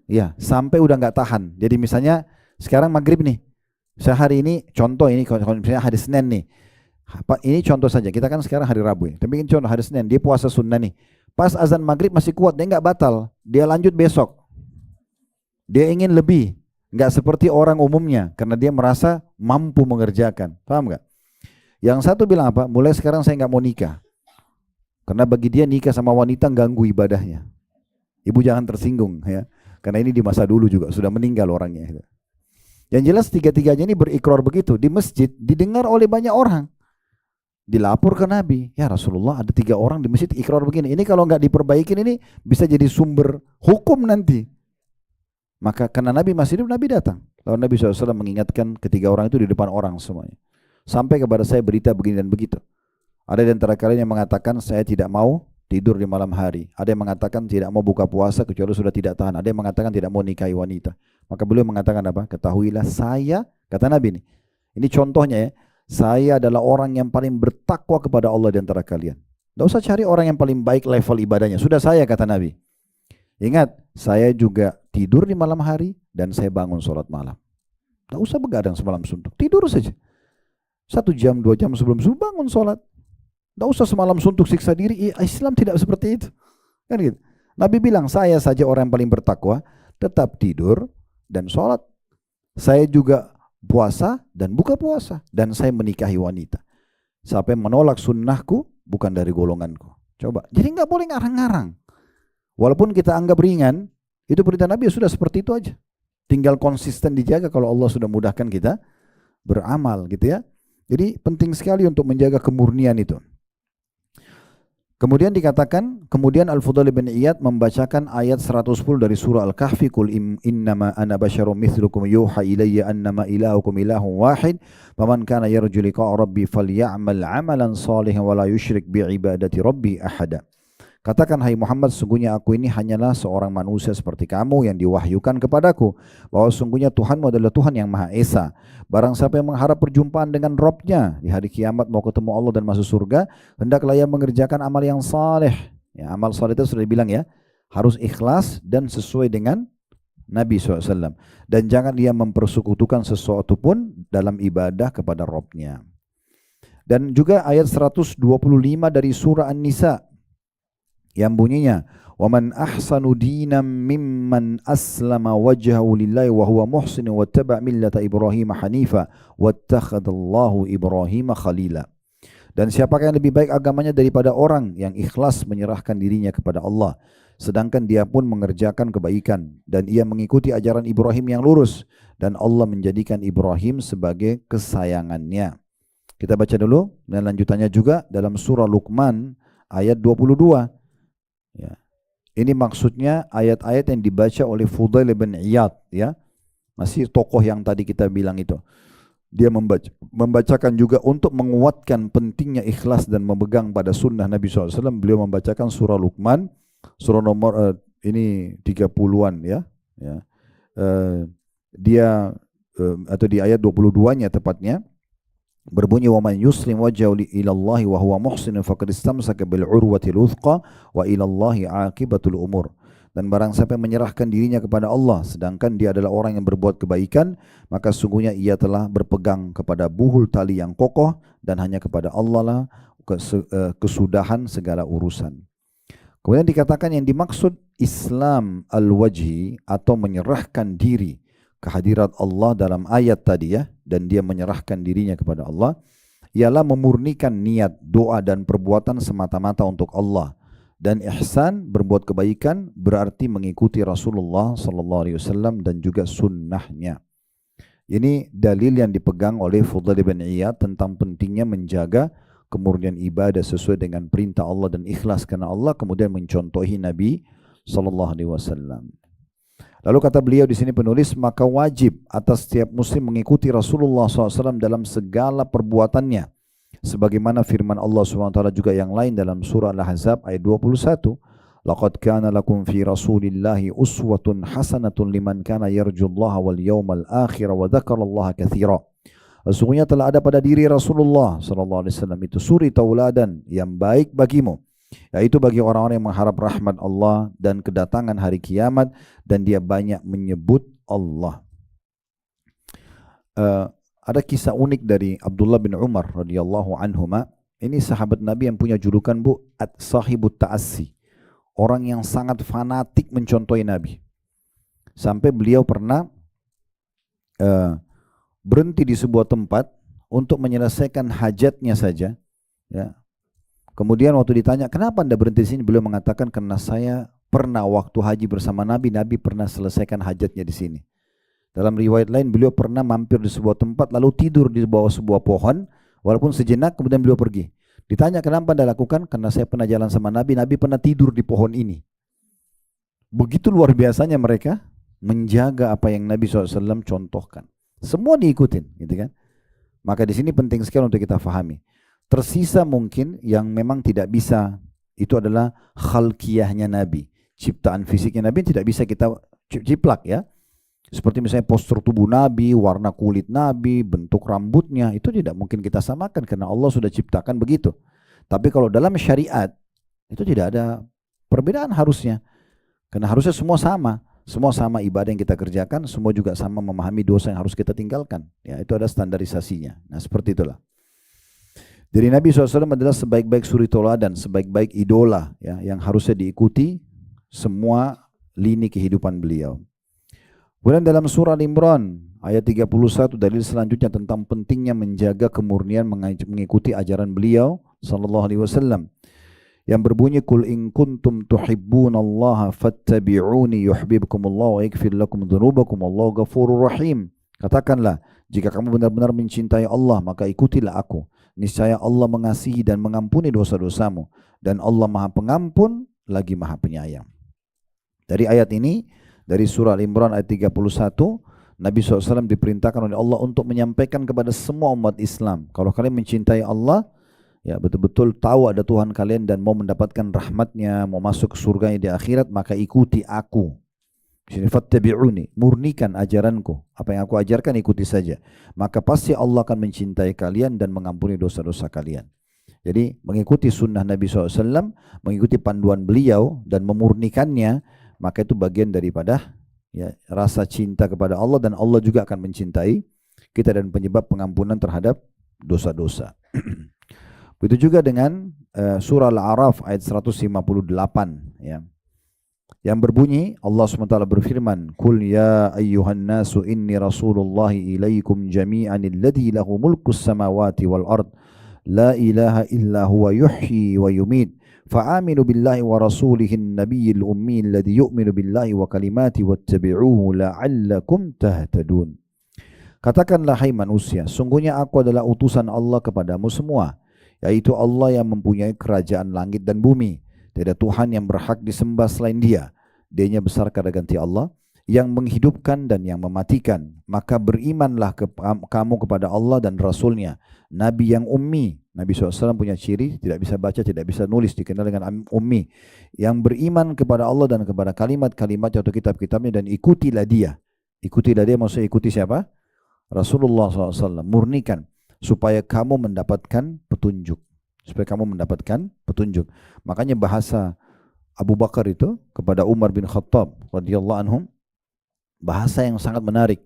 Ya, sampai udah nggak tahan. Jadi misalnya sekarang maghrib nih, saya hari ini contoh ini kalau misalnya hari Senin nih. Ini contoh saja, kita kan sekarang hari Rabu ya. Tapi ini contoh hari Senin, dia puasa sunnah nih. Pas azan maghrib masih kuat, dia nggak batal. Dia lanjut besok. Dia ingin lebih. Nggak seperti orang umumnya, karena dia merasa mampu mengerjakan. Paham nggak? Yang satu bilang apa? Mulai sekarang saya nggak mau nikah. Karena bagi dia nikah sama wanita ganggu ibadahnya. Ibu jangan tersinggung ya. Karena ini di masa dulu juga, sudah meninggal orangnya. Yang jelas tiga-tiganya ini berikrar begitu. Di masjid didengar oleh banyak orang. Dilapor ke Nabi, ya Rasulullah ada 3 orang di masjid ikrar begini. Ini kalau nggak diperbaikin ini bisa jadi sumber hukum nanti. Maka karena Nabi masih hidup, Nabi datang. Lalu Nabi SAW mengingatkan ketiga orang itu di depan orang semuanya. Sampai kepada saya berita begini dan begitu. Ada di antara kalian yang mengatakan saya tidak mau tidur di malam hari. Ada yang mengatakan tidak mau buka puasa kecuali sudah tidak tahan. Ada yang mengatakan tidak mau nikahi wanita. Maka beliau mengatakan apa? Ketahuilah saya, kata Nabi ini contohnya ya. Saya adalah orang yang paling bertakwa kepada Allah di antara kalian. Tidak usah cari orang yang paling baik level ibadahnya. Sudah saya, kata Nabi. Ingat, saya juga tidur di malam hari dan saya bangun sholat malam. Tidak usah begadang semalam suntuk. Tidur saja. 1 jam, 2 jam sebelum subuh bangun sholat. Tidak usah semalam suntuk siksa diri. Islam tidak seperti itu. Kan gitu. Nabi bilang, saya saja orang yang paling bertakwa, tetap tidur dan sholat. Saya juga puasa dan buka puasa, dan saya menikahi wanita. Siapa yang menolak sunnahku bukan dari golonganku. Coba, jadi nggak boleh ngarang-ngarang. Walaupun kita anggap ringan, itu perintah Nabi sudah seperti itu aja. Tinggal konsisten dijaga kalau Allah sudah mudahkan kita beramal gitu ya. Jadi penting sekali untuk menjaga kemurnian itu. Kemudian dikatakan, kemudian Al-Fudail bin Iyad membacakan ayat 110 dari surah Al-Kahfi, Qul innama ana basyarum mithlukum yuha ilayya annama ilahukum ilahun wahid, faman kana yarju liqa'a rabbi falya'mal 'amalan salihan wa la yusyrik bi'ibadati rabbi ahada. Katakan, hai Muhammad, sungguhnya aku ini hanyalah seorang manusia seperti kamu yang diwahyukan kepadaku, bahwa sungguhnya Tuhanmu adalah Tuhan yang Maha Esa. Barang siapa yang mengharap perjumpaan dengan Rabbnya di hari kiamat, mau ketemu Allah dan masuk surga, hendaklah ia mengerjakan amal yang saleh. Ya, amal saleh itu sudah dibilang ya, harus ikhlas dan sesuai dengan Nabi SAW. Dan jangan ia mempersekutukan sesuatu pun dalam ibadah kepada Rabbnya. Dan juga ayat 125 dari surah An-Nisa yang bunyinya, وَمَنْ أَحْسَنُ دِينًا مِمَّنْ أَسْلَمَ وَجْهَهُ لِلَّهِ وَهُوَ مُحْسِنٌ وَاتَّبَعَ مِلَّةَ إِبْرَاهِيمَ حَنِيفًا وَاتَّخَذَ اللَّهُ إِبْرَاهِيمَ خَلِيلًا. Dan siapakah yang lebih baik agamanya daripada orang yang ikhlas menyerahkan dirinya kepada Allah, sedangkan dia pun mengerjakan kebaikan, dan ia mengikuti ajaran Ibrahim yang lurus, dan Allah menjadikan Ibrahim sebagai kesayangannya. Kita baca dulu, dan lanjutannya juga dalam surah Luqman ayat 22. Ya. Ini maksudnya ayat-ayat yang dibaca oleh Fudail bin Iyad, ya. Masih tokoh yang tadi kita bilang itu. Dia membacakan juga untuk menguatkan pentingnya ikhlas dan memegang pada sunnah Nabi SAW. Beliau membacakan surah Luqman, surah nomor ini 30-an ya. Dia atau di ayat 22-nya tepatnya berbunyi, wa man yuslim wajhahu ilallahi wa huwa muhsinun faqad istamsaka bil urwatil wuthqa wa ilallahi aqibatul umur. Dan barang siapa yang menyerahkan dirinya kepada Allah, sedangkan dia adalah orang yang berbuat kebaikan, maka sungguhnya ia telah berpegang kepada buhul tali yang kokoh, dan hanya kepada Allah lah kesudahan segala urusan. Kemudian dikatakan yang dimaksud Islam al-wajhi atau menyerahkan diri kehadirat Allah dalam ayat tadi ya, dan dia menyerahkan dirinya kepada Allah, ialah memurnikan niat, doa dan perbuatan semata-mata untuk Allah. Dan ihsan, berbuat kebaikan, berarti mengikuti Rasulullah SAW dan juga sunnahnya. Ini dalil yang dipegang oleh Fudail bin Iyad tentang pentingnya menjaga kemurnian ibadah sesuai dengan perintah Allah dan ikhlas karena Allah, kemudian mencontohi Nabi SAW. Lalu kata beliau di sini penulis, maka wajib atas setiap muslim mengikuti Rasulullah SAW dalam segala perbuatannya. Sebagaimana firman Allah SWT juga yang lain dalam surah Al-Ahzab ayat 21. Laqad kana lakum fi Rasulillahi uswatun hasanatun liman kana yarjullaha wal yawmal akhir wa dzakarallaha katsira. Sesungguhnya telah ada pada diri Rasulullah SAW itu suri tauladan yang baik bagimu, yaitu bagi orang-orang yang mengharap rahmat Allah dan kedatangan hari kiamat, dan dia banyak menyebut Allah. Ada kisah unik dari Abdullah bin Umar radhiyallahu anhuma. Ini sahabat Nabi yang punya julukan sahibut ta'assi, orang yang sangat fanatik mencontohi Nabi. Sampai beliau pernah berhenti di sebuah tempat untuk menyelesaikan hajatnya saja. Ya. Kemudian waktu ditanya, kenapa Anda berhenti di sini? Beliau mengatakan, karena saya pernah waktu haji bersama Nabi, Nabi pernah selesaikan hajatnya di sini. Dalam riwayat lain, beliau pernah mampir di sebuah tempat lalu tidur di bawah sebuah pohon, walaupun sejenak, kemudian beliau pergi. Ditanya, kenapa Anda lakukan? Karena saya pernah jalan sama Nabi, Nabi pernah tidur di pohon ini. Begitu luar biasanya mereka menjaga apa yang Nabi SAW contohkan. Semua diikutin, gitu kan? Maka di sini penting sekali untuk kita fahami. Tersisa mungkin yang memang tidak bisa, itu adalah khalqiyahnya Nabi. Ciptaan fisiknya Nabi tidak bisa kita ciplak ya. Seperti misalnya postur tubuh Nabi, warna kulit Nabi, bentuk rambutnya, itu tidak mungkin kita samakan karena Allah sudah ciptakan begitu. Tapi kalau dalam syariat, itu tidak ada perbedaan harusnya. Karena harusnya semua sama. Semua sama ibadah yang kita kerjakan, semua juga sama memahami dosa yang harus kita tinggalkan. Ya, itu ada standarisasinya. Nah, seperti itulah. Jadi Nabi SAW adalah sebaik-baik suri tauladan, sebaik-baik idola ya, yang harusnya diikuti semua lini kehidupan beliau. Kemudian dalam surah Al-Imran ayat 31 dalil selanjutnya tentang pentingnya menjaga kemurnian mengikuti ajaran beliau sallallahu alaihi wasallam yang berbunyi, qul in kuntum tuhibbunallaha fattabi'uni yuhibbukumullah wa yaghfir lakum dzunubakum wallahu ghafurur rahim. Katakanlah, jika kamu benar-benar mencintai Allah, maka ikutilah aku. Niscaya Allah mengasihi dan mengampuni dosa-dosamu, dan Allah Maha Pengampun lagi Maha Penyayang. Dari ayat ini, dari surah Al-Imran ayat 31, Nabi SAW diperintahkan oleh Allah untuk menyampaikan kepada semua umat Islam, kalau kalian mencintai Allah, ya betul-betul tahu ada Tuhan kalian dan mau mendapatkan rahmatnya, mau masuk ke surganya di akhirat, maka ikuti aku. Sini fattabi'uni, murnikan ajaranku, apa yang aku ajarkan ikuti saja, maka pasti Allah akan mencintai kalian dan mengampuni dosa-dosa kalian. Jadi mengikuti sunnah Nabi SAW, mengikuti panduan beliau dan memurnikannya, maka itu bagian daripada ya, rasa cinta kepada Allah, dan Allah juga akan mencintai kita dan penyebab pengampunan terhadap dosa-dosa. Begitu juga dengan surah Al-A'raf ayat 158 ya. Yang berbunyi, Allah SWT berfirman, Qul ya ayyuhan nasu inni rasulullahi ilaikum jami'an alladhi lahu mulkus samawati wal ard la ilaha illa huwa yuhyi wa yumit fa'aminu billahi wa rasulihin nabiyil ummi alladhi yu'minu billahi wa kalimati wattabi'uhu la'allakum tahtadun. Katakanlah hai manusia, sungguhnya aku adalah utusan Allah kepadamu semua, yaitu Allah yang mempunyai kerajaan langit dan bumi. Tidak ada Tuhan yang berhak disembah selain Dia. Dia-Nya besar kada ganti Allah, yang menghidupkan dan yang mematikan. Maka berimanlah kamu kepada Allah dan Rasul-Nya, Nabi yang ummi. Nabi SAW punya ciri, tidak bisa baca, tidak bisa nulis, dikenal dengan ummi. Yang beriman kepada Allah dan kepada kalimat-kalimat atau kitab-kitabnya, dan ikutilah dia. Ikutilah dia maksudnya ikuti siapa? Rasulullah SAW. Murnikan supaya kamu mendapatkan petunjuk. Supaya kamu mendapatkan petunjuk. Makanya bahasa Abu Bakar itu kepada Umar bin Khattab radhiyallahu anhum, bahasa yang sangat menarik.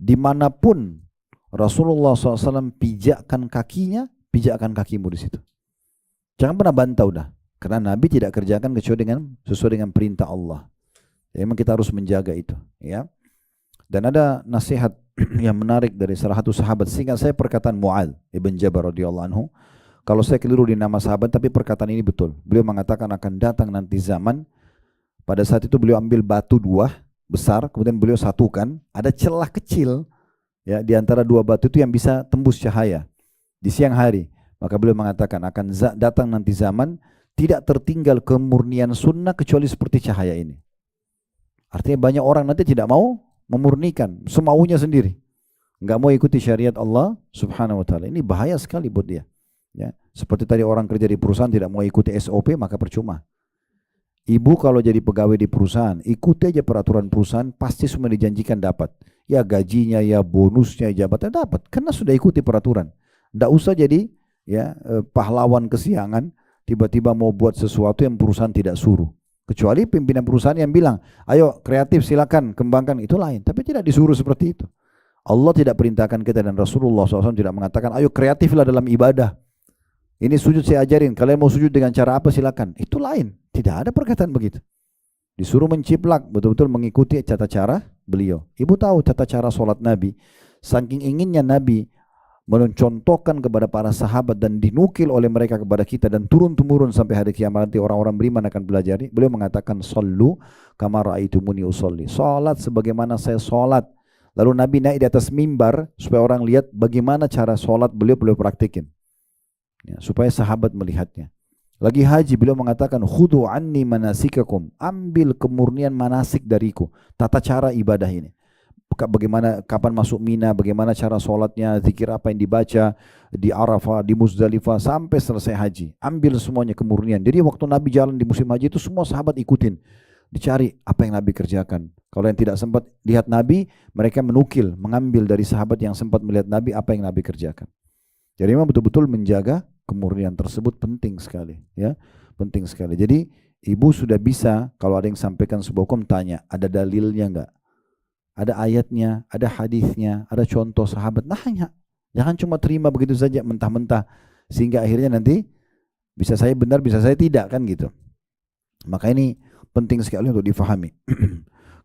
Dimanapun Rasulullah SAW pijakkan kakinya, pijakkan kakimu di situ. Jangan pernah bantah udah, karena Nabi tidak kerjakan kecuali sesuai dengan perintah Allah. Jadi memang kita harus menjaga itu, ya. Dan ada nasihat yang menarik dari salah satu sahabat, singkat saya perkataan Mu'adz ibn Jabal radhiyallahu anhu. Kalau saya keliru di nama sahabat, tapi perkataan ini betul. Beliau mengatakan akan datang nanti zaman, pada saat itu beliau ambil batu dua besar, kemudian beliau satukan, ada celah kecil ya di antara dua batu itu yang bisa tembus cahaya di siang hari. Maka beliau mengatakan akan datang nanti zaman tidak tertinggal kemurnian sunnah kecuali seperti cahaya ini. Artinya banyak orang nanti tidak mau memurnikan, semaunya sendiri, nggak mau ikuti syariat Allah Subhanahu wa taala. Ini bahaya sekali buat dia. Ya, seperti tadi orang kerja di perusahaan tidak mau ikuti SOP, maka percuma. Ibu kalau jadi pegawai di perusahaan, ikuti aja peraturan perusahaan, pasti semua dijanjikan dapat. Ya gajinya, ya bonusnya, jabatan dapat, karena sudah ikuti peraturan. Nggak usah jadi ya pahlawan kesiangan, tiba-tiba mau buat sesuatu yang perusahaan tidak suruh. Kecuali pimpinan perusahaan yang bilang, ayo kreatif silakan kembangkan, itu lain. Tapi tidak disuruh seperti itu. Allah tidak perintahkan kita, dan Rasulullah SAW tidak mengatakan, ayo kreatiflah dalam ibadah. Ini sujud saya ajarin, kalian mau sujud dengan cara apa silakan. Itu lain, tidak ada perkataan begitu. Disuruh menciplak, betul-betul mengikuti tata cara beliau. Ibu tahu tata cara sholat Nabi, saking inginnya Nabi mencontohkan kepada para sahabat dan dinukil oleh mereka kepada kita dan turun-temurun sampai hari kiamat nanti orang-orang beriman akan belajar. Beliau mengatakan, sallu kama ra'aitumuni usolli. Sholat sebagaimana saya sholat. Lalu Nabi naik di atas mimbar supaya orang lihat bagaimana cara sholat beliau praktikin. Ya, supaya sahabat melihatnya. Lagi haji beliau mengatakan, khudu anni manasikakum, ambil kemurnian manasik dariku, tata cara ibadah ini. Bagaimana, kapan masuk Mina, bagaimana cara sholatnya, zikir apa yang dibaca di Arafah, di Muzdalifah sampai selesai haji. Ambil semuanya kemurnian. Jadi waktu Nabi jalan di musim haji itu semua sahabat ikutin. Dicari apa yang Nabi kerjakan. Kalau yang tidak sempat lihat Nabi, mereka menukil, mengambil dari sahabat yang sempat melihat Nabi apa yang Nabi kerjakan. Jadi memang betul-betul menjaga kemurnian tersebut penting sekali, ya, penting sekali. Jadi ibu sudah bisa kalau ada yang sampaikan sebuah hukum, tanya ada dalilnya enggak, ada ayatnya, ada hadisnya, ada contoh sahabat, nanya. Jangan cuma terima begitu saja mentah-mentah, sehingga akhirnya nanti bisa saya benar, bisa saya tidak, kan gitu. Maka ini penting sekali untuk difahami.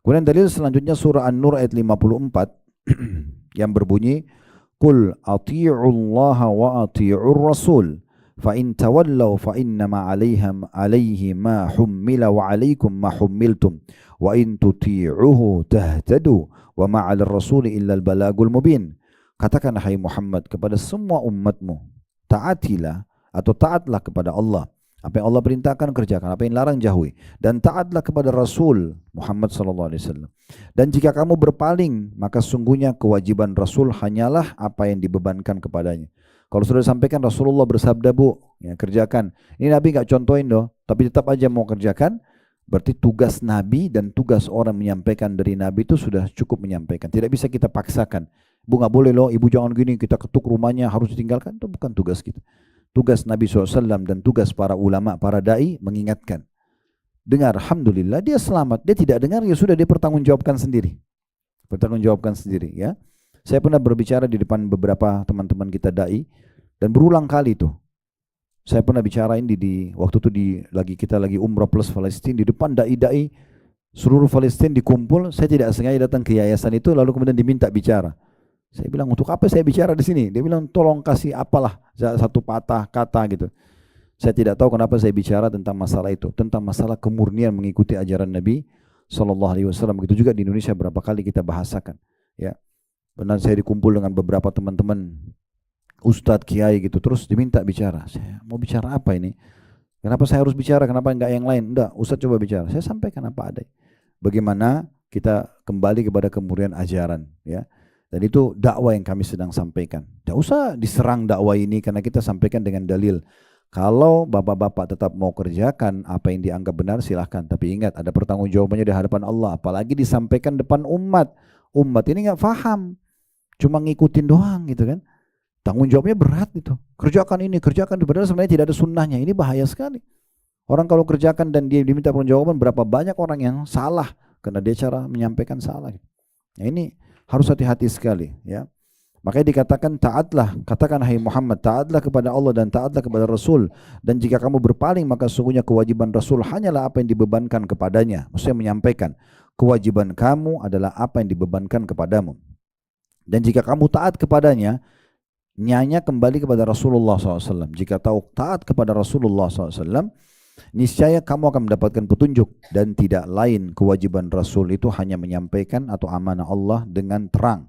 Kemudian dalil selanjutnya surah An-Nur ayat 54 yang berbunyi, Qul ati'ullaha wa ati'ur rasul fa in tawallaw fa innama 'alaihi ma hummila wa 'alaikum ma hummiltum wa in tuti'uhu tahtadu wa ma 'alar rasuli illa al-balagul mubin. Katakan hai Muhammad kepada semua umatmu, taatilah atau taatlah kepada Allah. Apa yang Allah perintahkan kerjakan, apa yang larang jauhi, dan taatlah kepada Rasul Muhammad SAW. Dan jika kamu berpaling, maka sungguhnya kewajiban Rasul hanyalah apa yang dibebankan kepadanya. Kalau sudah disampaikan Rasulullah bersabda, bu, ya, kerjakan. Ini Nabi nggak contohin doh, tapi tetap aja mau kerjakan. Berarti tugas Nabi dan tugas orang menyampaikan dari Nabi itu sudah cukup menyampaikan. Tidak bisa kita paksakan. Bu nggak boleh loh, ibu jangan gini, kita ketuk rumahnya harus ditinggalkan. Itu bukan tugas kita. Tugas Nabi SAW dan tugas para ulama, para da'i mengingatkan. Dengar, alhamdulillah dia selamat. Dia tidak dengar, ya sudah, dia bertanggungjawabkan sendiri. Bertanggungjawabkan sendiri, ya. Saya pernah berbicara di depan beberapa teman-teman kita da'i dan berulang kali tuh. Saya pernah bicarain di waktu itu kita lagi umrah plus Palestina, di depan da'i-da'i seluruh Palestina dikumpul. Saya tidak sengaja datang ke yayasan itu lalu kemudian diminta bicara. Saya bilang, untuk apa saya bicara di sini? Dia bilang, tolong kasih apalah satu patah kata gitu. Saya tidak tahu kenapa saya bicara tentang masalah itu, tentang masalah kemurnian mengikuti ajaran Nabi SAW. Begitu juga di Indonesia berapa kali kita bahasakan. Ya, benar, saya dikumpul dengan beberapa teman-teman ustadz, kiai gitu, terus diminta bicara. Saya mau bicara apa ini? Kenapa saya harus bicara? Kenapa enggak yang lain? Enggak, ustadz coba bicara. Saya sampaikan apa ada. Bagaimana kita kembali kepada kemurnian ajaran, ya. Dan itu dakwah yang kami sedang sampaikan. Tidak usah diserang dakwah ini karena kita sampaikan dengan dalil. Kalau bapak-bapak tetap mau kerjakan apa yang dianggap benar, silahkan. Tapi ingat, ada pertanggungjawabannya di hadapan Allah. Apalagi disampaikan depan umat. Umat ini nggak paham, cuma ngikutin doang gitu kan. Tanggung jawabnya berat itu. Kerjakan ini, kerjakan itu. Padahal sebenarnya tidak ada sunnahnya. Ini bahaya sekali. Orang kalau kerjakan dan dia diminta pertanggungjawaban, berapa banyak orang yang salah karena dia cara menyampaikan salah. Nah, ini harus hati-hati sekali, ya. Makanya dikatakan taatlah, katakan hai Muhammad, taatlah kepada Allah dan taatlah kepada Rasul. Dan jika kamu berpaling, maka sesungguhnya kewajiban Rasul hanyalah apa yang dibebankan kepadanya. Maksudnya menyampaikan, kewajiban kamu adalah apa yang dibebankan kepadamu. Dan jika kamu taat kepadanya, nyanya kembali kepada Rasulullah SAW. Jika tahu taat kepada Rasulullah SAW, niscaya kamu akan mendapatkan petunjuk. Dan tidak lain kewajiban Rasul itu hanya menyampaikan atau amanah Allah dengan terang.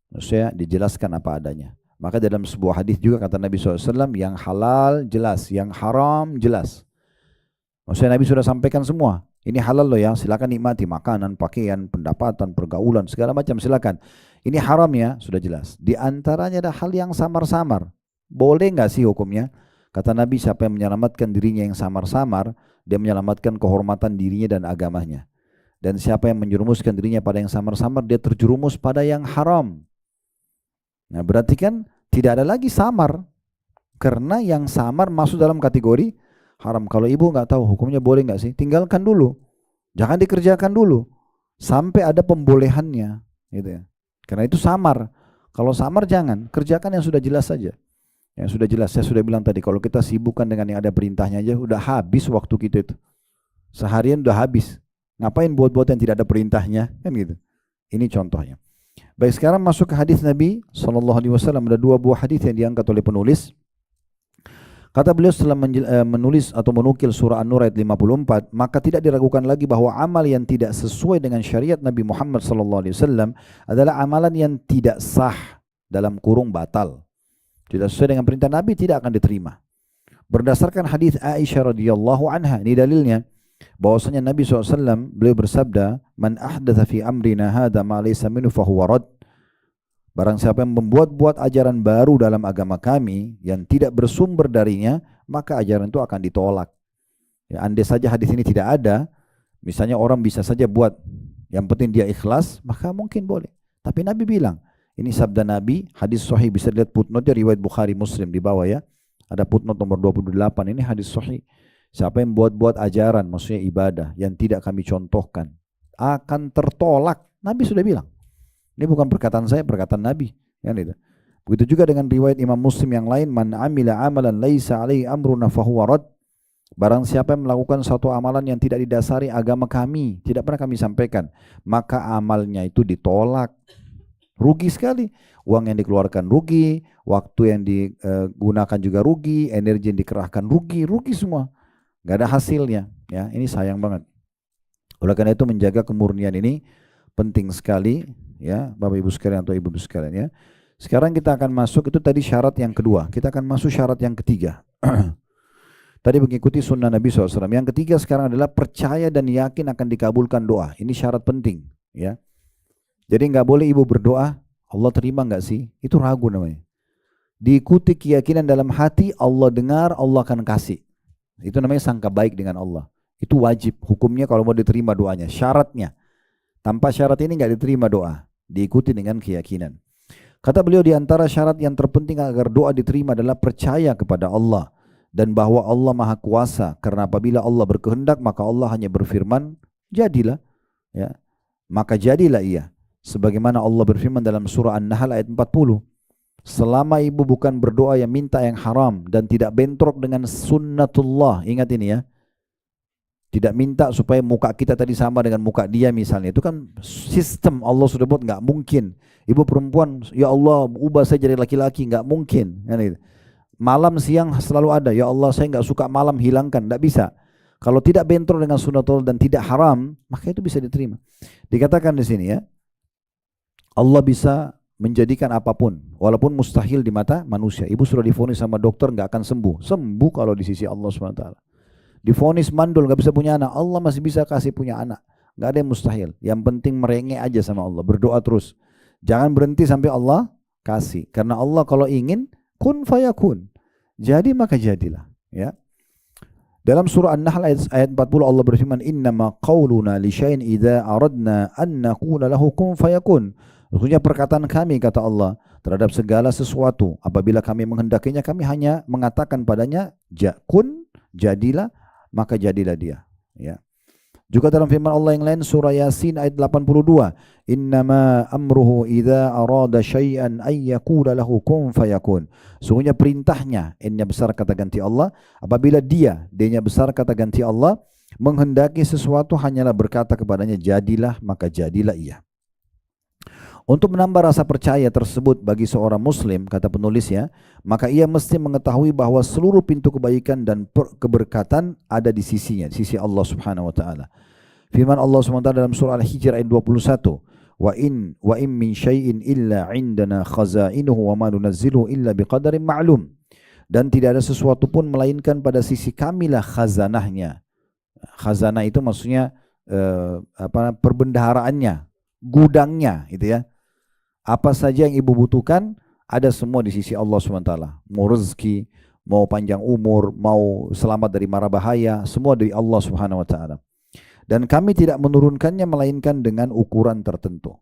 Maksudnya dijelaskan apa adanya. Maka dalam sebuah hadis juga kata Nabi SAW, yang halal jelas, yang haram jelas. Maksudnya Nabi sudah sampaikan semua. Ini halal loh ya, silakan nikmati makanan, pakaian, pendapatan, pergaulan, segala macam silakan. Ini haram ya, sudah jelas. Di antaranya ada hal yang samar-samar. Boleh nggak sih hukumnya? Kata Nabi, siapa yang menyelamatkan dirinya yang samar-samar, dia menyelamatkan kehormatan dirinya dan agamanya. Dan siapa yang menjerumuskan dirinya pada yang samar-samar, dia terjerumus pada yang haram. Nah, berarti kan tidak ada lagi samar, karena yang samar masuk dalam kategori haram. Kalau ibu nggak tahu hukumnya boleh nggak sih, tinggalkan dulu, jangan dikerjakan dulu sampai ada pembolehannya, gitu ya. Karena itu samar. Kalau samar jangan, kerjakan yang sudah jelas saja. Yang sudah jelas, saya sudah bilang tadi, kalau kita sibukkan dengan yang ada perintahnya aja, udah habis waktu kita itu. Seharian udah habis. Ngapain buat-buat yang tidak ada perintahnya, kan gitu. Ini contohnya. Baik, sekarang masuk ke hadis Nabi SAW. Ada dua buah hadis yang diangkat oleh penulis. Kata beliau setelah menulis atau menukil surah An-Nur ayat 54, maka tidak diragukan lagi bahwa amal yang tidak sesuai dengan syariat Nabi Muhammad SAW adalah amalan yang tidak sah, dalam kurung batal. Tidak sesuai dengan perintah Nabi, tidak akan diterima. Berdasarkan hadis Aisyah radhiyallahu anha, ini dalilnya bahwasanya Nabi SAW beliau bersabda, man ahdatha fi amrina hadha ma laysa minhu fahuwa rad. Barang siapa yang membuat-buat ajaran baru dalam agama kami yang tidak bersumber darinya, maka ajaran itu akan ditolak. Ya, andai saja hadis ini tidak ada, misalnya orang bisa saja buat, yang penting dia ikhlas, maka mungkin boleh. Tapi Nabi bilang, ini sabda Nabi, hadis sahih, bisa lihat footnote riwayat Bukhari Muslim di bawah ya. Ada footnote nomor 28, ini hadis sahih. Siapa yang buat-buat ajaran, maksudnya ibadah, yang tidak kami contohkan, akan tertolak. Nabi sudah bilang. Ini bukan perkataan saya, perkataan Nabi. Begitu juga dengan riwayat Imam Muslim yang lain, man amila amalan laisa alaihi amruna fahuwa rad. Barang siapa yang melakukan suatu amalan yang tidak didasari agama kami, tidak pernah kami sampaikan, maka amalnya itu ditolak. Rugi sekali. Uang yang dikeluarkan rugi, waktu yang digunakan juga rugi, energi yang dikerahkan rugi, rugi semua. Gak ada hasilnya. Ya, ini sayang banget. Oleh karena itu menjaga kemurnian ini penting sekali, ya, Bapak Ibu sekalian atau Ibu sekalian ya. Sekarang kita akan masuk, itu tadi syarat yang kedua. Kita akan masuk syarat yang ketiga. Tadi mengikuti sunnah Nabi SAW. Yang ketiga sekarang adalah percaya dan yakin akan dikabulkan doa. Ini syarat penting, ya. Jadi nggak boleh ibu berdoa, Allah terima nggak sih? Itu ragu namanya. Diikuti keyakinan dalam hati, Allah dengar, Allah akan kasih. Itu namanya sangka baik dengan Allah. Itu wajib hukumnya kalau mau diterima doanya. Syaratnya. Tanpa syarat ini nggak diterima doa. Diikuti dengan keyakinan. Kata beliau, di antara syarat yang terpenting agar doa diterima adalah percaya kepada Allah. Dan bahwa Allah maha kuasa. Karena apabila Allah berkehendak, maka Allah hanya berfirman, jadilah. Ya. Maka jadilah ia. Sebagaimana Allah berfirman dalam surah An-Nahl ayat 40. Selama ibu bukan berdoa yang minta yang haram dan tidak bentrok dengan sunnatullah. Ingat ini ya. Tidak minta supaya muka kita tadi sama dengan muka dia misalnya. Itu kan sistem Allah sudah buat, nggak mungkin. Ibu perempuan, ya Allah ubah saya jadi laki-laki, nggak mungkin. Malam siang selalu ada, ya Allah saya nggak suka malam, hilangkan, nggak bisa. Kalau tidak bentrok dengan sunnatullah dan tidak haram, maka itu bisa diterima. Dikatakan di sini ya, Allah bisa menjadikan apapun, walaupun mustahil di mata manusia. Ibu sudah divonis sama dokter nggak akan sembuh. Sembuh kalau di sisi Allah SWT. Divonis mandul nggak bisa punya anak, Allah masih bisa kasih punya anak. Nggak ada yang mustahil. Yang penting merengek aja sama Allah, berdoa terus. Jangan berhenti sampai Allah kasih. Karena Allah kalau ingin, kun fayakun. Jadi maka jadilah. Ya. Dalam surah An-Nahl ayat 40 Allah berfirman, innama qawluna li syai'in idza aradna an naqula lahu kun fayakun. Sesungguhnya perkataan kami, kata Allah, terhadap segala sesuatu, apabila kami menghendakinya, kami hanya mengatakan padanya kun, jadilah, maka jadilah dia. Ya. Juga dalam firman Allah yang lain surah Yasin ayat 82, innama amruhu idza arada syai'an ay yaqula lahu kun fayakun. Sungguhnya perintahnya, n-nya besar kata ganti Allah, apabila dia, d-nya besar kata ganti Allah, menghendaki sesuatu hanyalah berkata kepadanya jadilah, maka jadilah ia. Untuk menambah rasa percaya tersebut bagi seorang muslim, kata penulis ya, maka ia mesti mengetahui bahwa seluruh pintu kebaikan dan keberkatan ada di sisinya, di sisi Allah Subhanahu wa taala. Firman Allah Subhanahu wa taala dalam surah Al-Hijr ayat 21, wa in min syai'in illa 'indana khazainuhu wa ma nunazzilu illa biqadarin ma'lum. Dan tidak ada sesuatu pun melainkan pada sisi kamilah khazanahnya. Khazanah itu maksudnya perbendaharaannya, gudangnya itu ya. Apa saja yang ibu butuhkan ada semua di sisi Allah SWT. Mau rezeki, mau panjang umur, mau selamat dari mara bahaya, semua dari Allah Subhanahu wa taala. Dan kami tidak menurunkannya melainkan dengan ukuran tertentu.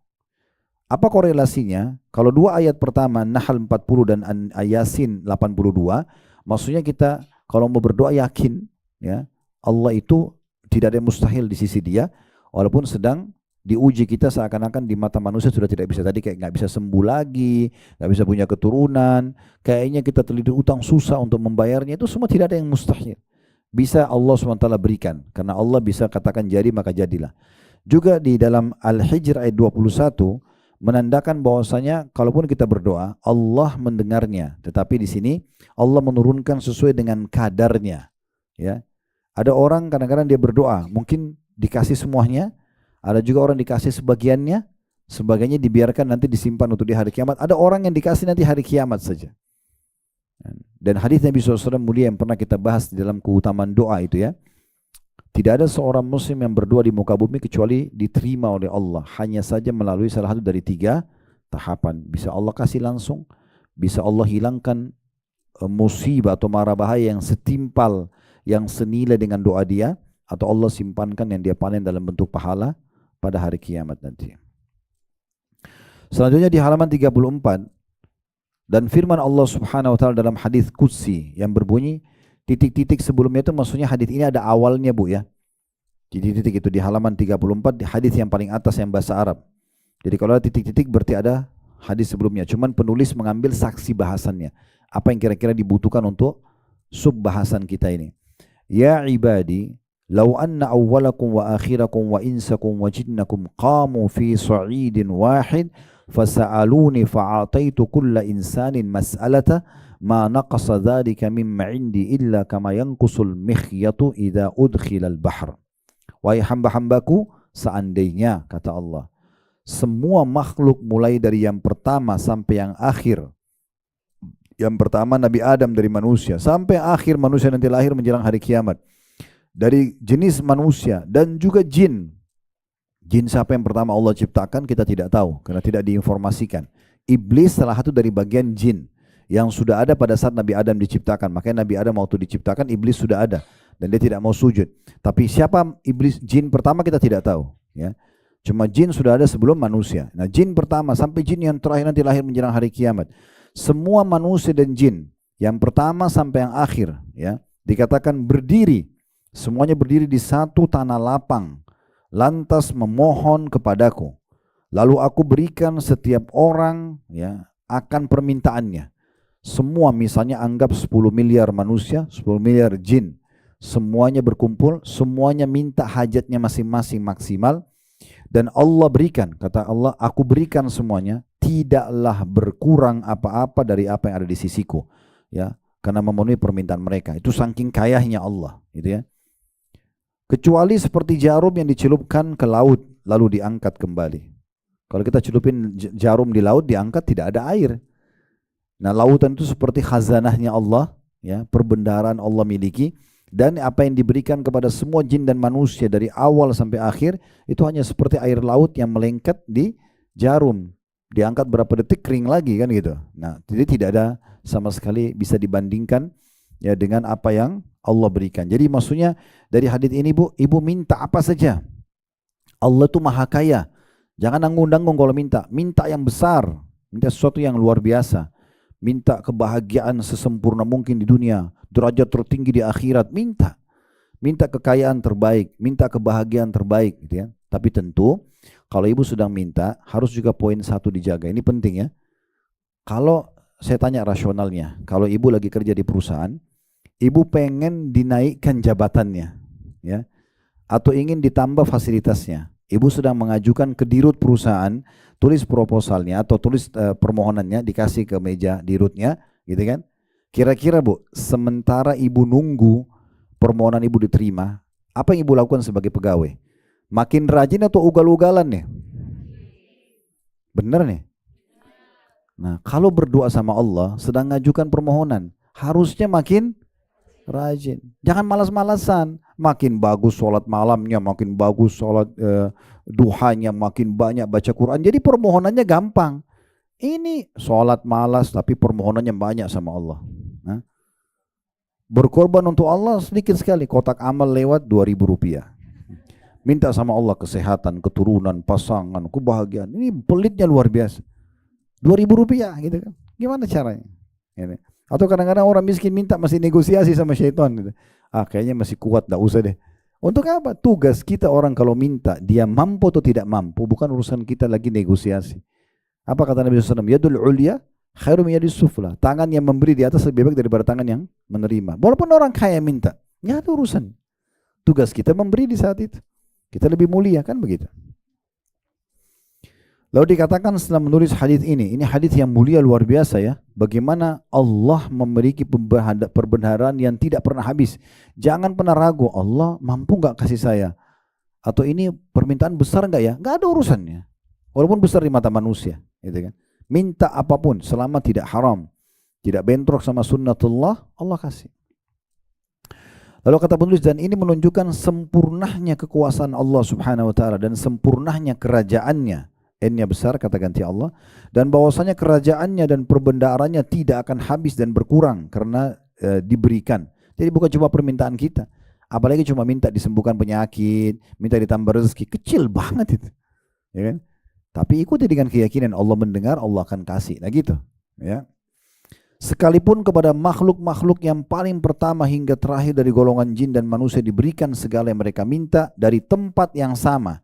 Apa korelasinya? Kalau dua ayat pertama Nahl 40 dan Yasin 82, maksudnya kita kalau mau berdoa yakin ya, Allah itu tidak ada yang mustahil di sisi dia, walaupun sedang diuji kita seakan-akan di mata manusia sudah tidak bisa, tadi kayak nggak bisa sembuh lagi, nggak bisa punya keturunan, kayaknya kita terlilit utang susah untuk membayarnya, itu semua tidak ada yang mustahil. Bisa Allah SWT berikan, karena Allah bisa katakan jadi maka jadilah. Juga di dalam Al-Hijr ayat 21 menandakan bahwasanya kalaupun kita berdoa Allah mendengarnya, tetapi di sini Allah menurunkan sesuai dengan kadarnya. Ya, ada orang kadang-kadang dia berdoa mungkin dikasih semuanya. Ada juga orang dikasih sebagiannya, sebagainya dibiarkan nanti disimpan untuk di hari kiamat. Ada orang yang dikasih nanti hari kiamat saja. Dan hadis Nabi SAW mulia yang pernah kita bahas di dalam keutamaan doa itu ya. Tidak ada seorang muslim yang berdoa di muka bumi kecuali diterima oleh Allah. Hanya saja melalui salah satu dari 3 tahapan. Bisa Allah kasih langsung, bisa Allah hilangkan musibah atau mara bahaya yang setimpal, yang senilai dengan doa dia, atau Allah simpankan yang dia panen dalam bentuk pahala pada hari kiamat nanti. Selanjutnya di halaman 34, dan firman Allah Subhanahu wa taala dalam hadis qudsi yang berbunyi titik-titik sebelumnya itu maksudnya hadis ini ada awalnya Bu ya. Jadi titik itu di halaman 34 di hadis yang paling atas yang bahasa Arab. Jadi kalau ada titik-titik berarti ada hadis sebelumnya. Cuman penulis mengambil saksi bahasannya. Apa yang kira-kira dibutuhkan untuk sub bahasan kita ini. Ya ibadi, law anna awwalakum wa akhirakum wa insakum wa jinnakum qamu fi sa'idin wahid fasa'aluni fa'ataitu kulla insanin mas'alata ma naqasa dhalika mimma indi illa kama yanqusul mikhyatu idza udkhila al-bahr. Wahai hamba-hambaku, seandainya kata Allah, semua makhluk mulai dari yang pertama sampai yang akhir. Yang pertama Nabi Adam dari manusia sampai akhir manusia nanti lahir menjelang hari kiamat. Dari jenis manusia dan juga jin. Jin siapa yang pertama Allah ciptakan kita tidak tahu karena tidak diinformasikan. Iblis salah satu dari bagian jin yang sudah ada pada saat Nabi Adam diciptakan. Makanya Nabi Adam waktu diciptakan iblis sudah ada dan dia tidak mau sujud. Tapi siapa iblis jin pertama kita tidak tahu. Ya, cuma jin sudah ada sebelum manusia. Nah jin pertama sampai jin yang terakhir nanti lahir menjelang hari kiamat. Semua manusia dan jin yang pertama sampai yang akhir ya dikatakan berdiri. Semuanya berdiri di satu tanah lapang, lantas memohon kepadaku. Lalu aku berikan setiap orang ya akan permintaannya. Semua misalnya anggap 10 miliar manusia, 10 miliar jin. Semuanya berkumpul, semuanya minta hajatnya masing-masing maksimal. Dan Allah berikan, kata Allah, aku berikan semuanya, tidaklah berkurang apa-apa dari apa yang ada di sisiku. Ya, karena memenuhi permintaan mereka. Itu saking kayanya Allah, gitu ya. Kecuali seperti jarum yang dicelupkan ke laut lalu diangkat kembali. Kalau kita celupin jarum di laut diangkat tidak ada air. Nah lautan itu seperti khazanahnya Allah, ya perbendaharaan Allah miliki, dan apa yang diberikan kepada semua jin dan manusia dari awal sampai akhir itu hanya seperti air laut yang melengket di jarum. Diangkat berapa detik kering lagi kan gitu. Nah jadi tidak ada sama sekali bisa dibandingkan ya dengan apa yang Allah berikan. Jadi maksudnya dari hadis ini Bu, ibu minta apa saja. Allah itu maha kaya. Jangan nanggung-nanggung kalau minta. Minta yang besar. Minta sesuatu yang luar biasa. Minta kebahagiaan sesempurna mungkin di dunia. Derajat tertinggi di akhirat. Minta. minta kekayaan terbaik, minta kebahagiaan terbaik gitu ya. Tapi tentu kalau ibu sedang minta harus juga poin satu dijaga. Ini penting ya. Kalau saya tanya rasionalnya, kalau ibu lagi kerja di perusahaan, ibu pengen dinaikkan jabatannya, ya, atau ingin ditambah fasilitasnya. Ibu sedang mengajukan ke dirut perusahaan, tulis proposalnya atau tulis permohonannya, dikasih ke meja dirutnya, gitu kan? Kira-kira Bu, sementara ibu nunggu permohonan ibu diterima, apa yang ibu lakukan sebagai pegawai? Makin rajin atau ugal-ugalan nih? Bener nih? Nah, kalau berdoa sama Allah, sedang ngajukan permohonan, harusnya makin rajin. Jangan malas-malasan. Makin bagus sholat malamnya, makin bagus sholat duhanya, makin banyak baca Quran. Jadi permohonannya gampang. Ini sholat malas tapi permohonannya banyak sama Allah. Nah, berkorban untuk Allah sedikit sekali. Kotak amal lewat Rp2.000. Minta sama Allah kesehatan, keturunan, pasangan, kebahagiaan. Ini pelitnya luar biasa. Rp2.000 gitu kan. Gimana caranya? Gitu. Atau kadang-kadang orang miskin minta masih negosiasi sama syaitan gitu. Kayaknya masih kuat, enggak usah deh. Untuk apa? Tugas kita orang kalau minta, dia mampu atau tidak mampu, bukan urusan kita lagi negosiasi. Apa kata Nabi SAW? Yadul ulya khairu min yadis sufla. Tangan yang memberi di atas lebih baik daripada tangan yang menerima. Walaupun orang kaya minta, enggak ada urusan. Tugas kita memberi di saat itu. Kita lebih mulia, kan begitu. Lalu dikatakan setelah menulis hadis ini hadis yang mulia luar biasa ya. Bagaimana Allah memiliki perbenaran yang tidak pernah habis. Jangan pernah ragu, Allah mampu nggak kasih saya? Atau ini permintaan besar nggak ya? Nggak ada urusannya. Walaupun besar di mata manusia, gitu kan. Minta apapun selama tidak haram, tidak bentrok sama sunnatullah, Allah kasih. Lalu kata penulis, dan ini menunjukkan sempurnanya kekuasaan Allah Subhanahu wa taala dan sempurnanya kerajaannya. N-nya besar, kata ganti Allah, dan bahwasanya kerajaannya dan perbendaharanya tidak akan habis dan berkurang karena diberikan. Jadi bukan cuma permintaan kita, apalagi cuma minta disembuhkan penyakit, minta ditambah rezeki, kecil banget itu, ya kan? Tapi ikuti dengan keyakinan Allah mendengar, Allah akan kasih, nah gitu, ya. Sekalipun kepada makhluk-makhluk yang paling pertama hingga terakhir dari golongan jin dan manusia diberikan segala yang mereka minta dari tempat yang sama.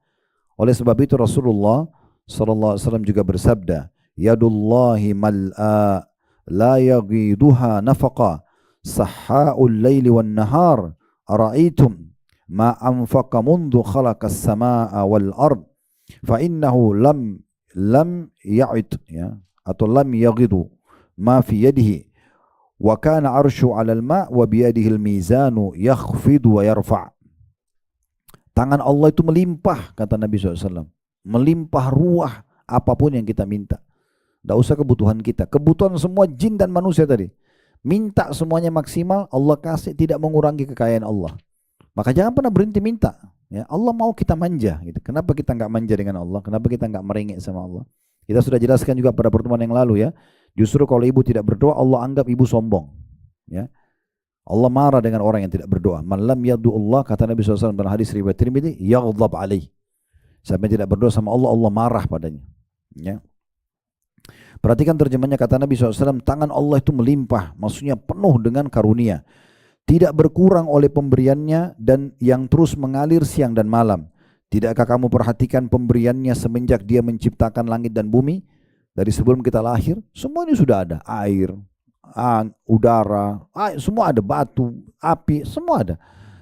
Oleh sebab itu Rasulullah sallallahu alaihi wasallam juga bersabda, yadullahi mal'a la yaghiduha nafaqa sahhaul laili wan nahar ara'aitum ma anfaqa mundu khalaqas samaa wal ard fa innahu lam ya'id, ya, atau lam yaghidu ma fi yadihi wa kana arsyu 'alal ma' wa bi yadihi al mizanu yakhfidu wa yarfa'. Tangan Allah itu melimpah, kata Nabi SAW. Melimpah ruah apapun yang kita minta. Tidak usah kebutuhan kita, kebutuhan semua jin dan manusia tadi. Minta semuanya maksimal, Allah kasih, tidak mengurangi kekayaan Allah. Maka jangan pernah berhenti minta. Ya, Allah mau kita manja. Gitu. Kenapa kita nggak manja dengan Allah? Kenapa kita nggak merengek sama Allah? Kita sudah jelaskan juga pada pertemuan yang lalu ya. Justru kalau ibu tidak berdoa, Allah anggap ibu sombong. Ya. Allah marah dengan orang yang tidak berdoa. Man lam yad'ullah, kata Nabi SAW dalam hadis riwayat Tirmidzi, yaghdab alaih. Siapa yang tidak berdoa sama Allah, Allah marah padanya. Ya. Perhatikan terjemahnya, kata Nabi SAW, tangan Allah itu melimpah, maksudnya penuh dengan karunia. Tidak berkurang oleh pemberiannya dan yang terus mengalir siang dan malam. Tidakkah kamu perhatikan pemberiannya semenjak dia menciptakan langit dan bumi? Dari sebelum kita lahir, semua ini sudah ada. Air, udara, semua ada, batu, api, semua ada.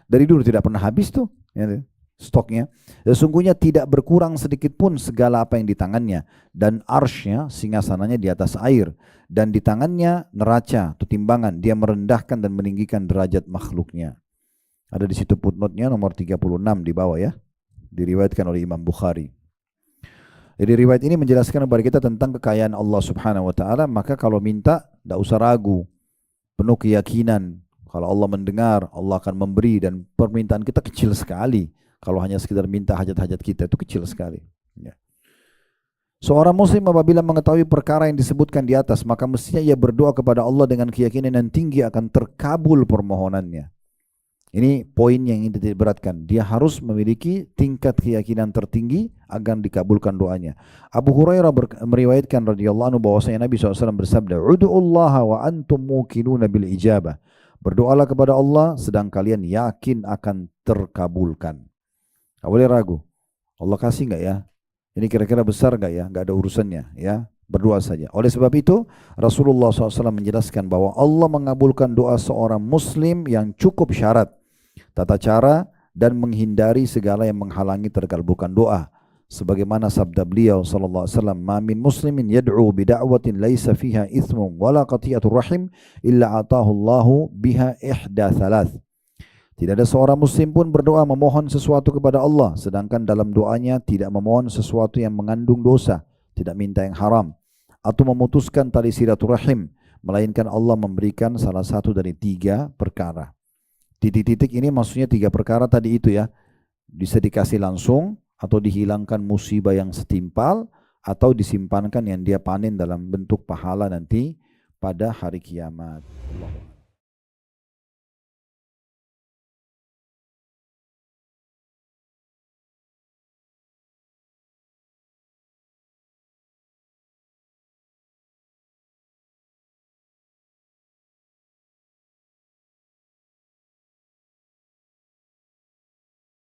Dari dulu tidak pernah habis tuh. Ya, stoknya. Sesungguhnya tidak berkurang sedikit pun segala apa yang di tangannya, dan arsy-nya, singgasananya di atas air, dan di tangannya neraca atau timbangan, dia merendahkan dan meninggikan derajat makhluknya. Ada di situ footnote-nya nomor 36 di bawah ya, diriwayatkan oleh Imam Bukhari. Jadi riwayat ini menjelaskan kepada kita tentang kekayaan Allah Subhanahu wa taala. Maka kalau minta tidak usah ragu, penuh keyakinan kalau Allah mendengar, Allah akan memberi, dan permintaan kita kecil sekali. Kalau hanya sekedar minta hajat-hajat kita itu kecil sekali. Ya. Seorang muslim apabila mengetahui perkara yang disebutkan di atas, maka mestinya ia berdoa kepada Allah dengan keyakinan yang tinggi akan terkabul permohonannya. Ini poin yang ingin diberatkan. Dia harus memiliki tingkat keyakinan tertinggi agar dikabulkan doanya. Abu Hurairah meriwayatkan radhiyallahu anhu bahwasanya Nabi SAW bersabda, "Ud'ullaha wa antum muqinuna bil ijabah." Berdoalah kepada Allah sedang kalian yakin akan terkabulkan. Gak boleh ragu. Allah kasih nggak ya? Ini kira-kira besar nggak ya? Nggak ada urusannya ya. Berdoa saja. Oleh sebab itu Rasulullah SAW menjelaskan bahwa Allah mengabulkan doa seorang muslim yang cukup syarat, tata cara, dan menghindari segala yang menghalangi terkabulkan doa. Sebagaimana sabda beliau sallallahu alaihi wasallam, "Ma min muslimin yad'u bi da'watin laisa fiha ithmun wala qati'atur rahim illa atahu Allahu biha ihda thalath." Tidak ada seorang muslim pun berdoa memohon sesuatu kepada Allah sedangkan dalam doanya tidak memohon sesuatu yang mengandung dosa, tidak minta yang haram, atau memutuskan tali silaturahim, melainkan Allah memberikan salah satu dari 3 perkara. Titik-titik ini maksudnya 3 perkara tadi itu ya. Bisa dikasih langsung, atau dihilangkan musibah yang setimpal, atau disimpankan yang dia panen dalam bentuk pahala nanti pada hari kiamat. Allah.